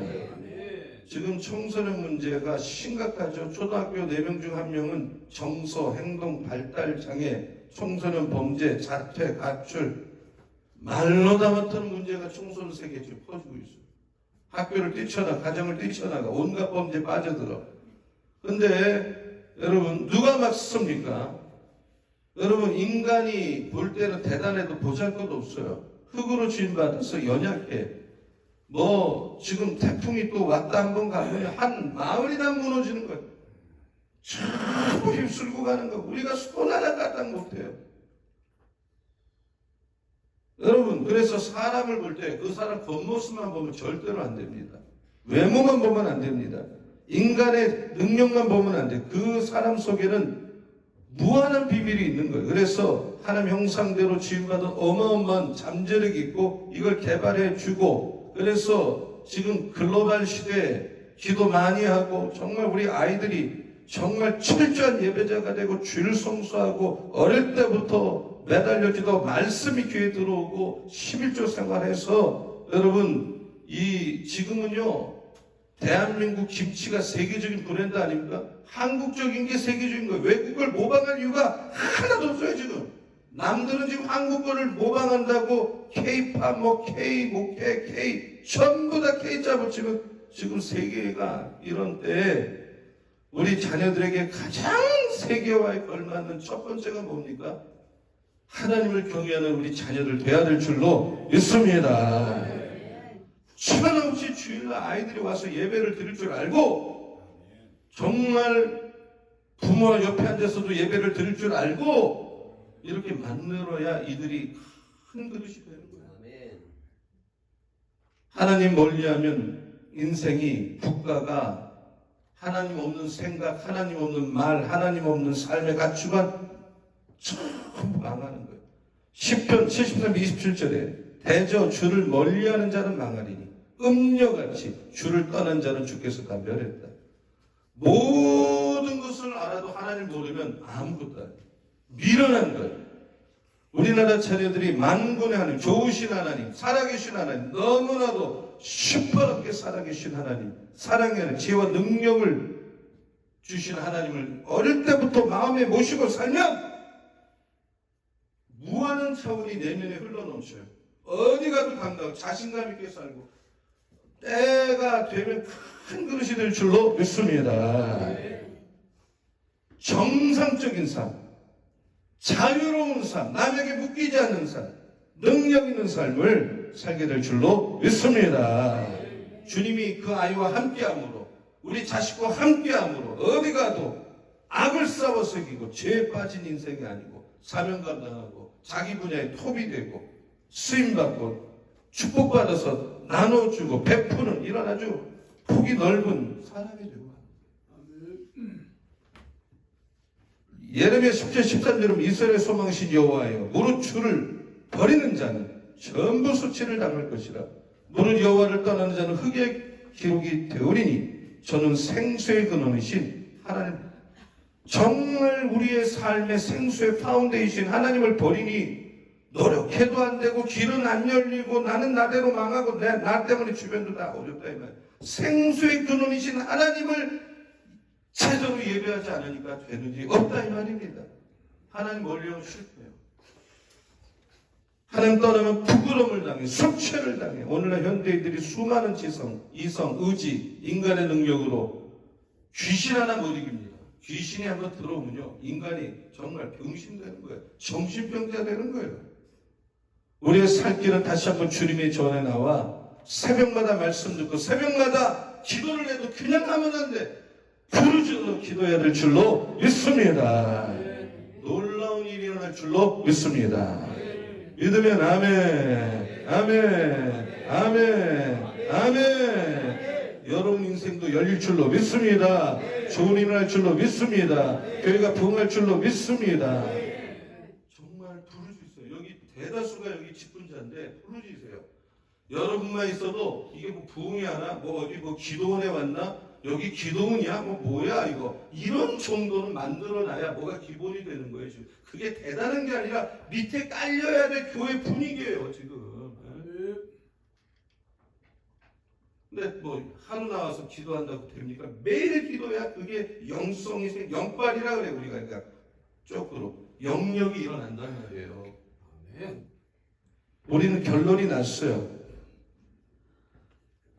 지금 청소년 문제가 심각하죠. 초등학교 4명 중 1명은 정서, 행동, 발달 장애, 청소년 범죄, 자퇴, 가출, 말로 다 못하는 문제가 청소년 세계에 지금 퍼지고 있어요. 학교를 뛰쳐나가, 가정을 뛰쳐나가, 온갖 범죄에 빠져들어. 근데 여러분 누가 맞습니까? 여러분 인간이 볼 때는 대단해도 보잘것 없어요. 흙으로 지음받아서 연약해. 지금 태풍이 또 왔다 한번 가면 한 마을이 다 무너지는 거예요. 전부 휩쓸고 가는 거예요. 우리가 손 하나 까딱 못해요. 여러분 그래서 사람을 볼 때 그 사람 겉모습만 보면 절대로 안 됩니다. 외모만 보면 안 됩니다. 인간의 능력만 보면 안 돼요. 그 사람 속에는 무한한 비밀이 있는 거예요. 그래서 하나님 형상대로 지음받은 어마어마한 잠재력이 있고 이걸 개발해 주고, 그래서 지금 글로벌 시대에 기도 많이 하고 정말 우리 아이들이 정말 철저한 예배자가 되고 주일 성수하고 어릴 때부터 매달려지도 말씀이 귀에 들어오고 11조 생활해서 여러분 지금은요 대한민국 김치가 세계적인 브랜드 아닙니까? 한국적인 게 세계적인 거예요. 외국을 모방할 이유가 하나도 없어요. 지금 남들은 지금 한국 거를 모방한다고 K-팝, K 전부 다 K자 붙이면 지금 세계가 이런 때에 우리 자녀들에게 가장 세계화에 걸맞는 첫 번째가 뭡니까? 하나님을 경외하는 우리 자녀들 돼야 될 줄로 믿습니다. 천없이 주일날 아이들이 와서 예배를 드릴 줄 알고 정말 부모와 옆에 앉아서도 예배를 드릴 줄 알고 이렇게 만들어야 이들이 큰 그릇이 되는 거예요. 하나님 멀리하면 인생이 국가가 하나님 없는 생각, 하나님 없는 말, 하나님 없는 삶의 가치관 전부 망하는 거예요. 시편 73, 27절에 대저 주를 멀리하는 자는 망하리니 음녀같이 주를 떠난 자는 주께서 다 멸했다. 모든 것을 알아도 하나님 모르면 아무것도 아니에요. 미련한 거예요. 우리나라 자녀들이 만군의 하나님, 좋으신 하나님, 살아계신 하나님, 너무나도 시퍼렇게 살아계신 하나님, 사랑의 하나님, 지혜와 능력을 주신 하나님을 어릴 때부터 마음에 모시고 살면 무한한 차원이 내면에 흘러넘쳐요. 어디 가도 당당하고 자신감 있게 살고 때가 되면 큰 그릇이 될 줄로 믿습니다. 정상적인 삶, 자유로운 삶, 남에게 묶이지 않는 삶, 능력 있는 삶을 살게 될 줄로 믿습니다. 주님이 그 아이와 함께함으로, 우리 자식과 함께함으로 어디 가도 악을 싸워서 이기고 죄에 빠진 인생이 아니고 사명 감당하고 자기 분야에 톱이 되고 쓰임받고 축복받아서 나눠주고 베푸는 이런 아주 폭이 넓은 사람이 되고 예레미야 10절 13절은 이스라엘의 소망이신 여호와여 무릇 주를 버리는 자는 전부 수치를 당할 것이라 무릇 여호와를 떠나는 자는 흙의 기록이 되오리니 저는 생수의 근원이신 하나님 정말 우리의 삶의 생수의 파운데이션 하나님을 버리니 노력해도 안 되고 길은 안 열리고 나는 나대로 망하고 나 때문에 주변도 다 어렵다 이 말. 생수의 근원이신 하나님을 제대로 예배하지 않으니까 되는 일이 없다 이 말입니다. 하나님 멀리하면 실패해요. 하나님 떠나면 부끄러움을 당해, 속죄를 당해. 오늘날 현대인들이 수많은 지성, 이성, 의지, 인간의 능력으로 귀신 하나 못 이깁니다. 귀신이 한번 들어오면요, 인간이 정말 병신되는 거예요. 정신병자 되는 거예요. 우리의 살 길은 다시 한번 주님의 전에 나와 새벽마다 말씀 듣고 새벽마다 기도를 해도 그냥 하면 안 돼. 부르짖어 기도해야 될 줄로 믿습니다. 놀라운 일이 일어날 줄로 믿습니다. 믿으면 아멘, 아멘, 아멘, 아멘. 여러분 인생도 열릴 줄로 믿습니다. 좋은 일을 할 줄로 믿습니다. 교회가 부흥할 줄로 믿습니다. 정말 부르짖으세요. 여기 대다수가 여기 직분자인데 부르짖으세요. 여러분만 있어도 이게 뭐 부흥이 하나, 뭐 어디 뭐 기도원에 왔나, 여기 기도원이야, 뭐야 이거 이런 정도는 만들어놔야 뭐가 기본이 되는 거예요. 지금 그게 대단한 게 아니라 밑에 깔려야 될 교회 분위기예요 지금. 근데 뭐 하루 나와서 기도한다고 됩니까? 매일 기도야 그게 영성이 영빨이라 그래 우리가. 그러니까 쪽으로 영역이 일어난다는 말이에요. 우리는 결론이 났어요.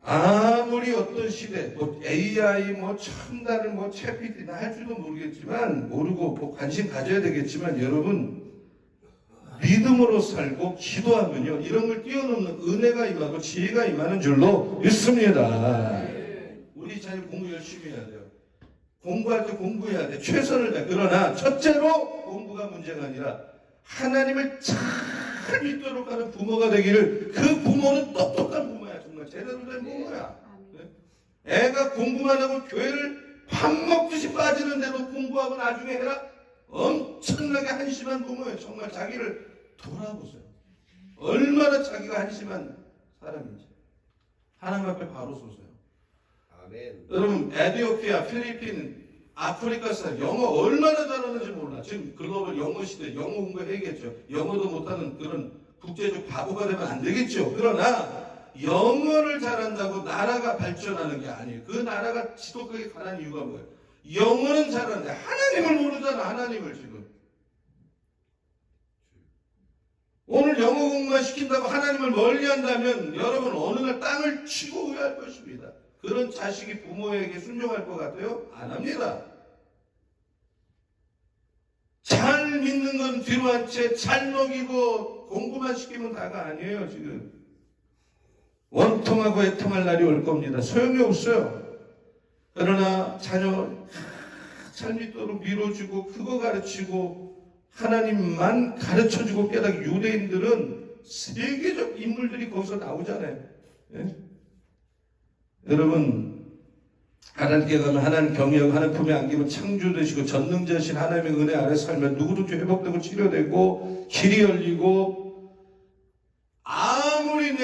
아무리 어떤 시대, 뭐 AI, 뭐 첨단을 뭐 챗GPT 할지도 모르겠지만 모르고 뭐 관심 가져야 되겠지만 여러분 믿음으로 살고 기도하면요 이런 걸 뛰어넘는 은혜가 임하고 지혜가 임하는 줄로 믿습니다. 우리 자녀 공부 열심히 해야 돼요. 공부할 때 공부해야 돼. 최선을 다. 그러나 첫째로 공부가 문제가 아니라 하나님을 잘 믿도록 하는 부모가 되기를. 그 부모는 똑똑한 부모야. 정말 제대로 된 부모야. 애가 공부만 하고 교회를 밥 먹듯이 빠지는데도 공부하고 나중에 해라. 엄청나게 한심한 부모예요. 정말 자기를 돌아보세요. 얼마나 자기가 한심한 사람인지. 하나님 앞에 바로 서세요. 아멘. 여러분 에티오피아, 필리핀, 아프리카 사람 영어 얼마나 잘하는지 몰라. 지금 글로벌 영어 시대 영어 공부해야겠죠. 영어도 못하는 그런 국제적 바보가 되면 안 되겠죠. 그러나 영어를 잘한다고 나라가 발전하는 게 아니에요. 그 나라가 지독하게 가는 이유가 뭐예요? 영어는 잘하는데 하나님을 모르잖아. 하나님을 지금. 오늘 영어 공부만 시킨다고 하나님을 멀리한다면 여러분 어느 날 땅을 치고 후회할 것입니다. 그런 자식이 부모에게 순종할 것 같아요? 안 합니다. 잘 믿는 건 뒤로 한 채 잘 먹이고 공부만 시키면 다가 아니에요. 지금 원통하고 애통할 날이 올 겁니다. 소용이 없어요. 그러나 자녀 잘 믿도록 밀어주고 그거 가르치고 하나님만 가르쳐주고 깨닫기. 유대인들은 세계적 인물들이 거기서 나오잖아요. 예? 여러분 하나님께 가면 하나님 경외하고 하나님 품에 안기면 창조되시고 전능자신 하나님의 은혜 아래 살면 누구든지 회복되고 치료되고 길이 열리고 아무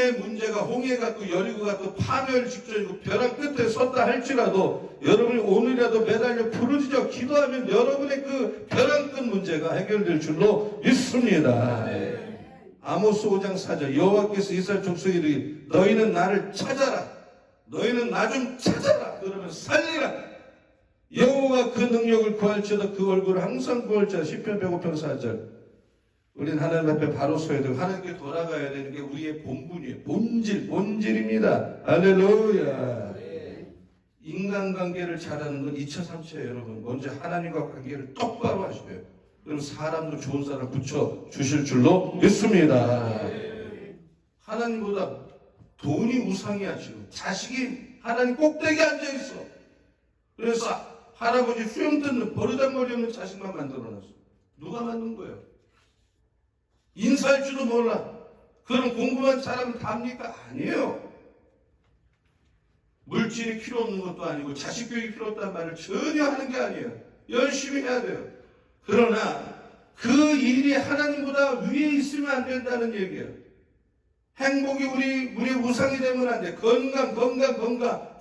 여러분의 문제가 홍해 같고 여리고 같고 파멸 직전이고 벼랑 끝에 섰다 할지라도 여러분이 오늘이라도 매달려 부르짖어 기도하면 여러분의 그 벼랑 끝 문제가 해결될 줄로 믿습니다. 아모스 5장 4절 여호와께서 이스라엘 족속에 이르기를 너희는 나를 찾아라. 너희는 나 좀 찾아라. 그러면 살리라. 여호와가 그 능력을 구할지어다 그 얼굴을 항상 구할지어다. 시편 105편 4절. 우리는 하나님 앞에 바로 서야 되고 하나님께 돌아가야 되는 게 우리의 본분이에요. 본질입니다. 할렐루야. 인간관계를 잘하는 건 2차 3차예요. 여러분 먼저 하나님과 관계를 똑바로 하셔요. 그럼 사람도 좋은 사람 붙여 주실 줄로 믿습니다. 하나님보다 돈이 우상이야. 지금 자식이 하나님 꼭대기에 앉아있어. 그래서 할아버지 수염 뜯는 버르장머리 없는 자식만 만들어놨어. 누가 만든 거예요? 인사할 줄도 몰라. 그럼 공부만 잘하면 답니까? 아니에요. 물질이 필요 없는 것도 아니고 자식 교육이 필요 없다는 말을 전혀 하는 게 아니에요. 열심히 해야 돼요. 그러나 그 일이 하나님보다 위에 있으면 안 된다는 얘기예요. 행복이 우리의 우상이 되면 안 돼. 건강.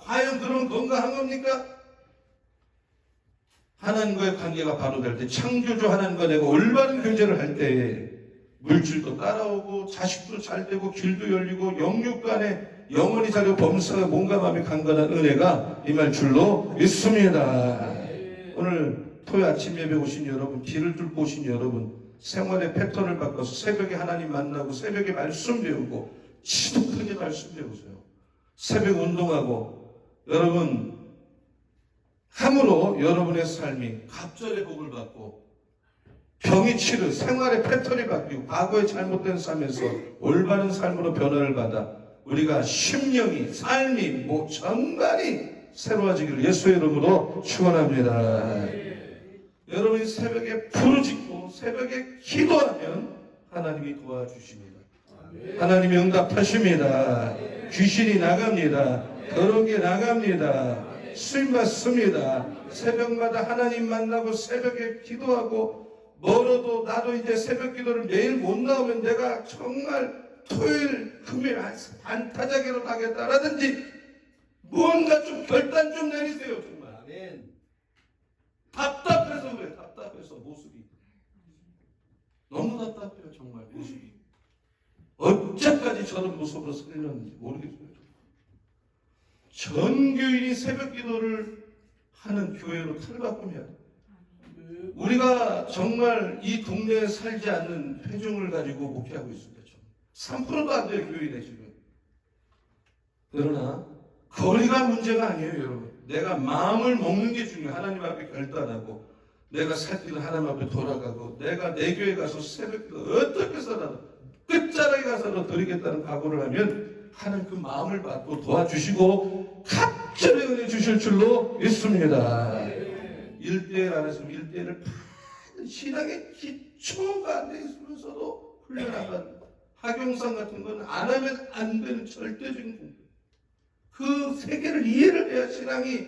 과연 그런 건강한 겁니까? 하나님과의 관계가 바로 될 때, 창조주 하나님과 내가 올바른 교제를 할 때에 물질도 따라오고 자식도 잘 되고 길도 열리고 영육 간에 영혼이 자료 범사가 몸과 마음이 강건한 은혜가 임할 줄로 믿습니다. 오늘 토요 아침 예배 오신 여러분, 길을 뚫고 오신 여러분, 생활의 패턴을 바꿔서 새벽에 하나님 만나고 새벽에 말씀 배우고 지독하게 말씀 배우세요. 새벽 운동하고 여러분 함으로 여러분의 삶이 갑절의 복을 받고 병이 치료, 생활의 패턴이 바뀌고 과거의 잘못된 삶에서 올바른 삶으로 변화를 받아 우리가 심령이, 삶이, 전반이 새로워지기를 예수의 이름으로 축원합니다. 여러분이 새벽에 부르짖고 새벽에 기도하면 하나님이 도와주십니다. 하나님이 응답하십니다. 귀신이 나갑니다. 더러운 게 나갑니다. 쓰임받습니다. 새벽마다 하나님 만나고 새벽에 기도하고 멀어도 나도 이제 새벽 기도를 매일 못 나오면 내가 정말 토요일, 금요일 반타작으로 가겠다라든지 무언가 좀 결단 좀 내리세요. 정말. 아멘. 답답해서 그래. 답답해서 모습이. 너무 답답해요. 정말 모습이. 언제까지 저런 모습으로 살렸는지 모르겠어요. 전 교인이 새벽 기도를 하는 교회로 틀바꿈해야 돼요. 우리가 정말 이 동네에 살지 않는 회중을 가지고 목회하고 있습니다. 3%도 안 돼요, 교인에 지금. 그러나 거리가 문제가 아니에요, 여러분. 내가 마음을 먹는 게 중요해요. 하나님 앞에 결단하고 내가 살 길을 하나님 앞에 돌아가고 내가 내 교회 가서 새벽기도 어떻게 살아도 끝자락에 가서도 드리겠다는 각오를 하면 하나님 그 마음을 받고 도와주시고 갑절의 은혜 주실 줄로 믿습니다. 1대1 안에서 1대1을 신앙의 기초가 안 돼 있으면서도 훈련하는 학용상 같은 건 안 하면 안 되는 절대적인 공부. 그 세계를 이해를 해야 신앙이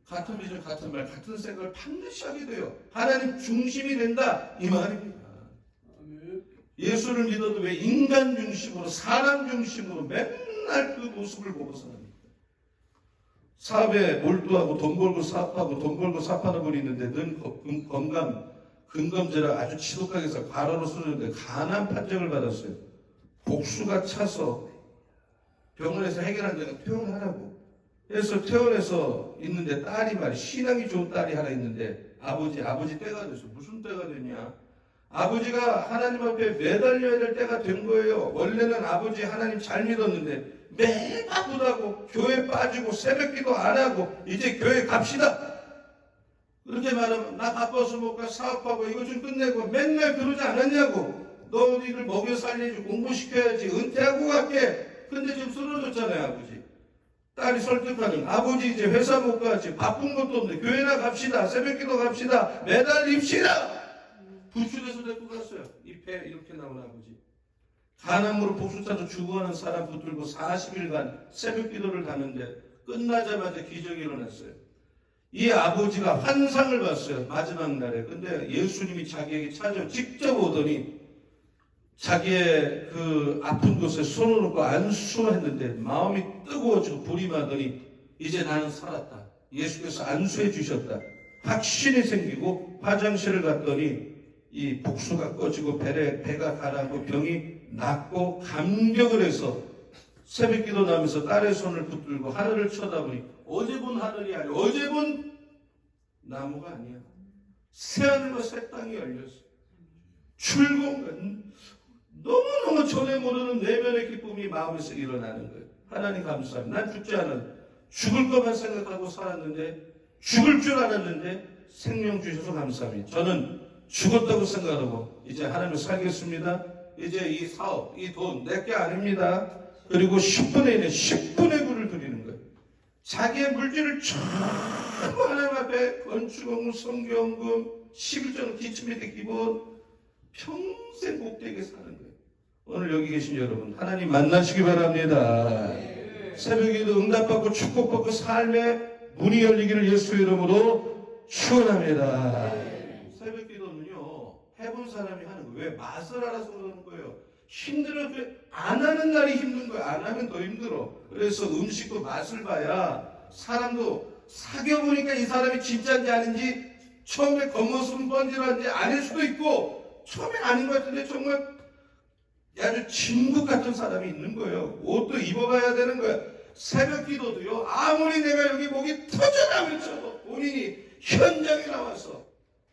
같은 비전, 같은 말, 같은 생각을 반드시 하게 돼요. 하나님 중심이 된다 이 말입니다. 예수를 믿어도 왜 인간 중심으로 사람 중심으로 맨날 그 모습을 보고 삽니다. 사업에 몰두하고 돈 벌고 사업하고 돈 벌고 사업하는 분이 있는데 늘 건강 근검제라 아주 지독하게 해서 과로로 쓰는데 간암 판정을 받았어요. 복수가 차서 병원에서 해결한 데가 퇴원하라고 해서 퇴원해서 있는데 딸이 말이 신앙이 좋은 딸이 하나 있는데 아버지 때가 됐어. 무슨 때가 됐냐? 아버지가 하나님 앞에 매달려야 될 때가 된 거예요. 원래는 아버지 하나님 잘 믿었는데 매일 바쁘다고 교회 빠지고 새벽기도 안 하고 이제 교회 갑시다. 그렇게 말하면 나 바빠서 못 가 사업하고 이거 좀 끝내고 맨날 그러지 않았냐고. 너 우리를 먹여 살리지 공부시켜야지 은퇴하고 갈게. 근데 지금 쓰러졌잖아요 아버지. 딸이 설득하는 아버지 이제 회사 못 가지 바쁜 것도 없는데 교회나 갑시다. 새벽기도 갑시다. 매달립시다. 부축해서 데리고 갔어요. 이 배 이렇게 나온 아버지. 간암으로 복수차서 죽어가는 사람 붙들고 40일간 새벽기도를 하는데 끝나자마자 기적이 일어났어요. 이 아버지가 환상을 봤어요. 마지막 날에. 근데 예수님이 자기에게 직접 오더니 자기의 그 아픈 곳에 손을 놓고 안수했는데 마음이 뜨거워지고 불이 나더니 이제 나는 살았다. 예수께서 안수해 주셨다. 확신이 생기고 화장실을 갔더니 이 복수가 꺼지고 배가 가라앉고 병이 낫고 감격을 해서 새벽 기도 나면서 딸의 손을 붙들고 하늘을 쳐다보니 어제 본 하늘이 아니야. 어제 본 나무가 아니야. 새하늘과 새 땅이 열렸어. 출공은 너무너무 전에 모르는 내면의 기쁨이 마음에서 일어나는 거예요. 하나님 감사합니다. 난 죽지 않은 죽을 것만 생각하고 살았는데 죽을 줄 알았는데 생명 주셔서 감사합니다. 저는 죽었다고 생각하고 이제 하나님을 살겠습니다. 이제 이 사업, 이 돈 내게 아닙니다. 그리고 10분의 1에 10분의 9를 드리는 거예요. 자기의 물질을 전부 하나님 앞에 건축원금, 성경금, 11조는 기초미대 기본 평생 복되게 사는 거예요. 오늘 여기 계신 여러분 하나님 만나시기 바랍니다. 새벽에도 응답받고 축복받고 삶의 문이 열리기를 예수의 이름으로 축원합니다. 새벽 기도는요 해본 사람이 하는 거예요. 왜? 맛을 알아서 그러는 거예요. 힘들어도 안 하는 날이 힘든 거예요. 안 하면 더 힘들어. 그래서 음식도 맛을 봐야 사람도 사귀어보니까 이 사람이 진짜인지 아닌지 처음에 겉모습은 번지는지 아닐 수도 있고 처음에 아닌 것 같은데 정말 아주 진국 같은 사람이 있는 거예요. 옷도 입어봐야 되는 거예요. 새벽 기도도요 아무리 내가 여기 목이 터져나오면 쳐도 본인이 현장에 나와서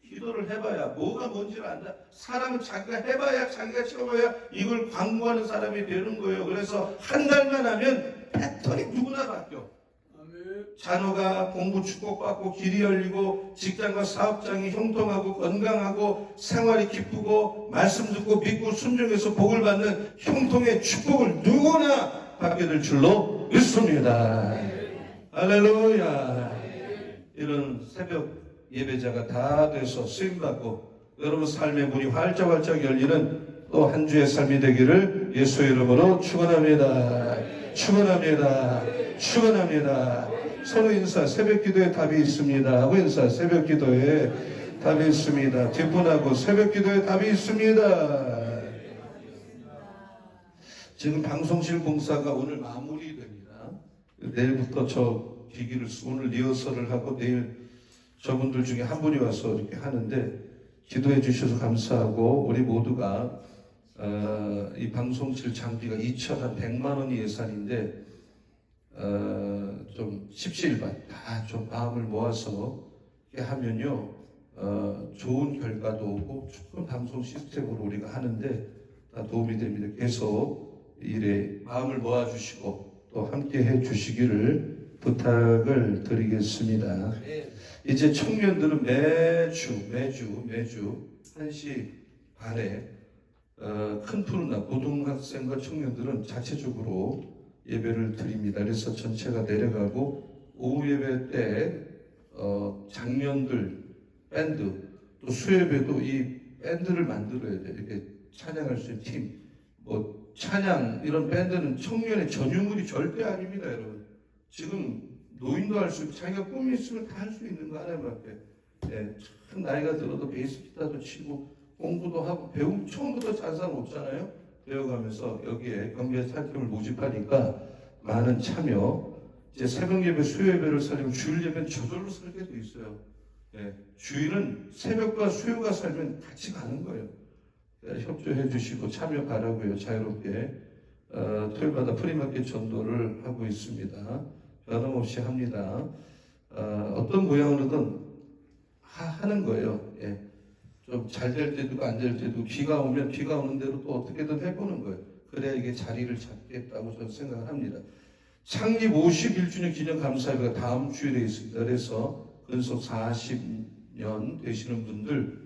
기도를 해봐야 뭐가 뭔지를 안다. 사람은 자기가 해봐야 자기가 채워봐야 이걸 광고하는 사람이 되는 거예요. 그래서 한 달만 하면 패턴이 누구나 바뀌어. 자녀가 공부 축복받고 길이 열리고 직장과 사업장이 형통하고 건강하고 생활이 기쁘고 말씀 듣고 믿고 순종해서 복을 받는 형통의 축복을 누구나 받게 될 줄로 믿습니다. 할렐루야. 이런 새벽 예배자가 다 돼서 쓰임받고 여러분 삶의 문이 활짝활짝 열리는 또 한 주의 삶이 되기를 예수의 이름으로 축원합니다. 축원합니다. 축원합니다. 서로 인사. 새벽 기도에 답이 있습니다 하고 인사. 새벽 기도에 답이 있습니다. 뒷분하고 새벽 기도에 답이 있습니다. 지금 방송실 공사가 오늘 마무리됩니다. 내일부터 저 기기를 쓰고 오늘 리허설을 하고 내일 저분들 중에 한 분이 와서 이렇게 하는데 기도해 주셔서 감사하고 우리 모두가 이 방송실 장비가 2,100만 원이 예산인데 좀 십시일반 다 좀 마음을 모아서 이렇게 하면요 좋은 결과도 오고 좋은 방송 시스템으로 우리가 하는데 다 도움이 됩니다. 계속 일에 마음을 모아주시고 또 함께 해주시기를 부탁을 드리겠습니다. 이제 청년들은 매주 1시 반에 큰 푸른 날 고등학생과 청년들은 자체적으로 예배를 드립니다. 그래서 전체가 내려가고 오후 예배 때 장년들 밴드 또 수예배도 이 밴드를 만들어야 돼. 이렇게 찬양할 수 있는 팀, 뭐 찬양 이런 밴드는 청년의 전유물이 절대 아닙니다, 여러분. 지금 노인도 할 수 있고 자기가 꿈이 있으면 다 할 수 있는 거 하나님 앞에. 네, 참 나이가 들어도 베이스 기타도 치고 공부도 하고 처음부터 잘 사람 없잖아요. 배워가면서 여기에 경비의 찬팀을 모집하니까 많은 참여. 이제 새벽 예배, 수요 예배를 살리면 주일 예배는 저절로 살게 돼 있어요. 네, 주일은 새벽과 수요가 살면 같이 가는 거예요. 네, 협조해 주시고 참여 바라고요. 자유롭게 토요일마다 프리마켓 전도를 하고 있습니다. 변함없이 합니다. 어떤 모양으로든 하는 거예요. 예. 좀 잘 될 때도 안 될 때도 비가 오면 비가 오는 대로 또 어떻게든 해보는 거예요. 그래야 이게 자리를 잡겠다고 저는 생각을 합니다. 창립 51주년 기념 감사회가 다음 주일에 있습니다. 그래서 근속 40년 되시는 분들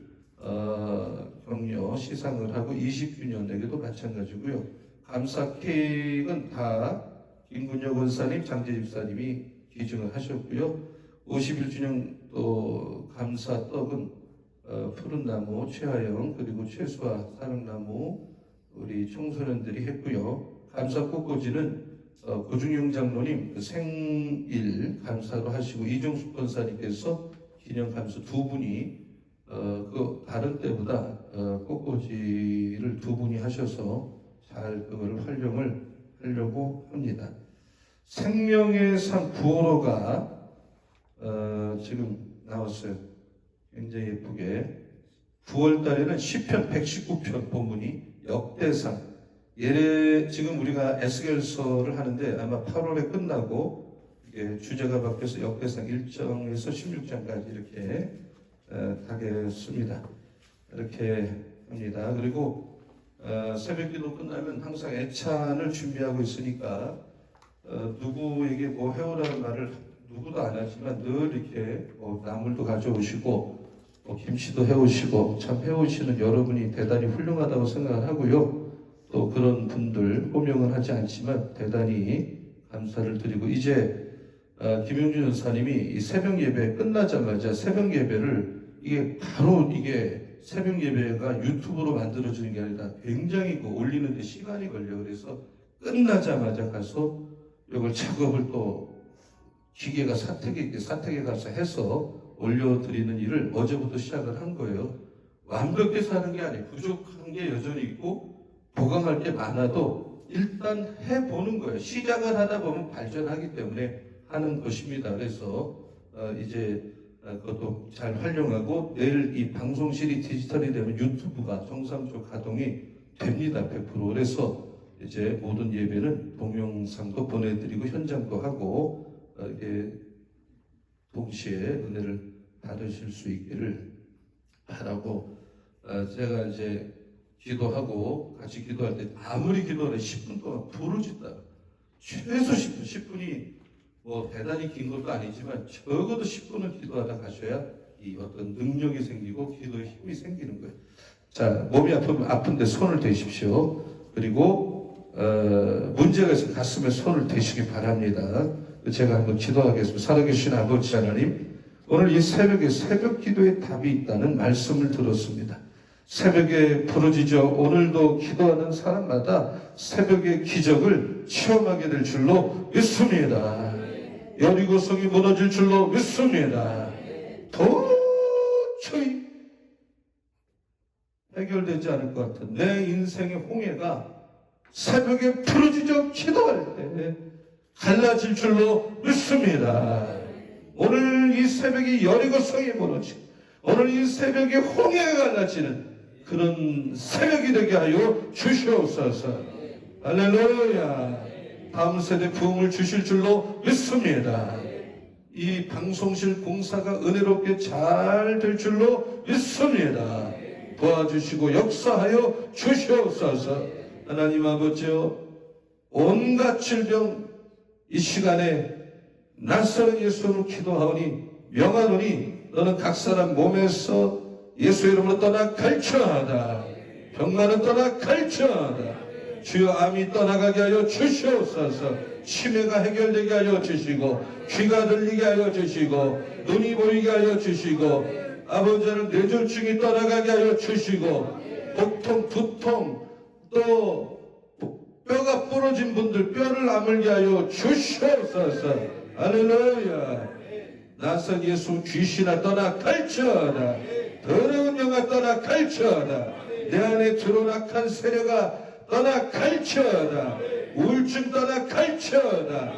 격려 시상을 하고 20주년에게도 마찬가지고요. 감사 케이크는 다 김군혁 원사님, 장재 집사님이 기증을 하셨고요. 51주년 또 감사 떡은 푸른나무 최하영 그리고 최수아 사랑나무 우리 청소년들이 했고요. 감사 꽃꽂이는 고중용 장로님 그 생일 감사로 하시고 이종숙 권사님께서 기념 감사 두 분이 그 다른 때보다 꽃꽂이를 두 분이 하셔서 잘 그거를 활용을 하려고 합니다. 생명의 산 구호로가 지금 나왔어요. 굉장히 예쁘게. 9월 달에는 시편 119편 본문이 역대상. 지금 우리가 에스겔서를 하는데 아마 8월에 끝나고 이게 주제가 바뀌어서 역대상 1장에서 16장까지 이렇게 가겠습니다. 이렇게 합니다. 그리고 새벽기도 끝나면 항상 애찬을 준비하고 있으니까 누구에게 뭐 해오라는 말을 누구도 안 하지만 늘 이렇게 뭐 나물도 가져오시고 김치도 해오시고 참 해오시는 여러분이 대단히 훌륭하다고 생각을 하고요. 또 그런 분들 호명은 하지 않지만 대단히 감사를 드리고 이제 김용준 전사님이 이 새벽 예배 끝나자마자 새벽 예배를 이게 바로 이게 새벽 예배가 유튜브로 만들어지는 게 아니라 굉장히 올리는데 시간이 걸려. 그래서 끝나자마자 가서 이걸 작업을 또 기계가 사택에 가서 해서 올려드리는 일을 어제부터 시작을 한 거예요. 완벽해서 하는 게 아니에요. 부족한 게 여전히 있고 보강할 게 많아도 일단 해보는 거예요. 시작을 하다 보면 발전하기 때문에 하는 것입니다. 그래서 이제 그것도 잘 활용하고 내일 이 방송실이 디지털이 되면 유튜브가 정상적으로 가동이 됩니다. 100%. 그래서 이제 모든 예배는 동영상도 보내드리고 현장도 하고 이렇게 동시에 은혜를 받으실 수 있기를 바라고 제가 이제 기도하고 같이 기도할 때 아무리 기도하면 10분 동안 부르짖다 최소 10분이 뭐 대단히 긴 것도 아니지만 적어도 10분은 기도하다 가셔야 이 어떤 능력이 생기고 기도의 힘이 생기는 거예요. 자, 몸이 아픈데 손을 대십시오. 그리고 문제가 있으면 가슴에 손을 대시기 바랍니다. 제가 한번 기도하겠습니다. 살아계신 아버지 하나님, 오늘 이 새벽에 새벽 기도에 답이 있다는 말씀을 들었습니다. 새벽에 부르짖어 오늘도 기도하는 사람마다 새벽의 기적을 체험하게 될 줄로 믿습니다. 여리고성이 무너질 줄로 믿습니다. 도저히 해결되지 않을 것 같은 내 인생의 홍해가 새벽에 부르짖어 기도할 때 갈라질 줄로 믿습니다. 오늘 이 새벽에 여리고성이 무너지고 오늘 이 새벽에 홍해가 갈라지는 그런 새벽이 되게 하여 주시옵소서. 할렐루야. 다음 세대 부흥을 주실 줄로 믿습니다. 이 방송실 공사가 은혜롭게 잘 될 줄로 믿습니다. 도와주시고 역사하여 주시옵소서. 하나님 아버지여, 온갖 질병 이 시간에 낯선 예수로 기도하오니 명하노니 너는 각 사람 몸에서 예수 이름으로 떠나 갈처하다. 병만은 떠나 갈처하다. 주여 암이 떠나가게 하여 주시옵소서. 치매가 해결되게 하여 주시고 귀가 들리게 하여 주시고 눈이 보이게 하여 주시고 아버지는 뇌졸중이 떠나가게 하여 주시고 복통, 두통 또 뼈가 부러진 분들 뼈를 아물게 하여 주시옵소서. 할렐루야. 낯선 예수 귀신아 떠나 갈처하다. 더러운 영아 떠나 갈처하다. 내 안에 들어온 악한 세력아 떠나 갈처하다. 우울증 떠나 갈처하다.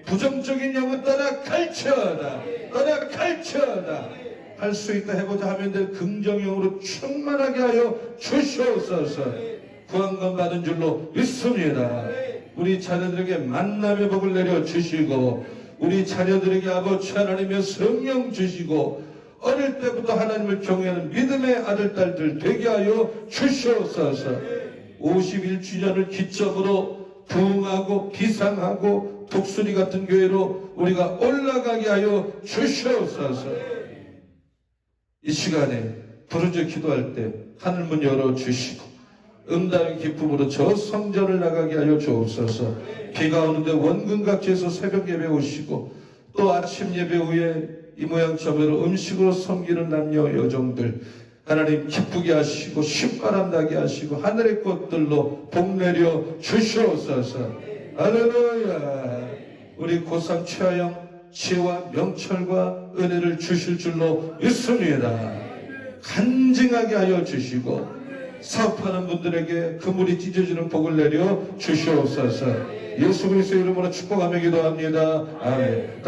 부정적인 영은 떠나 갈처하다. 떠나 갈처하다. 할 수 있다 해보자 하면 될 긍정형으로 충만하게 하여 주시옵소서. 구원감 받은 줄로 믿습니다. 우리 자녀들에게 만남의 복을 내려 주시고 우리 자녀들에게 아버지 하나님의 성령 주시고 어릴 때부터 하나님을 경외하는 믿음의 아들 딸들 되게 하여 주시옵소서. 51주년을 기점으로 부흥하고 비상하고 독수리 같은 교회로 우리가 올라가게 하여 주시옵소서. 이 시간에 부르짖어 기도할 때 하늘문 열어주시고 응답의 기쁨으로 저 성전을 나가게 하여 주옵소서. 비가 오는데 원근각지에서 새벽 예배 오시고 또 아침 예배 후에 이 모양처럼 음식으로 섬기는 남녀 여종들 하나님 기쁘게 하시고 신바람 나게 하시고 하늘의 꽃들로 복 내려 주시옵소서. 할렐루야. 우리 고3 최하영 지혜와 명철과 은혜를 주실 줄로 믿습니다. 간증하게 하여 주시고 사업하는 분들에게 그물이 찢어지는 복을 내려 주시옵소서. 예수 그리스도의 이름으로 축복하며 기도합니다. 아멘.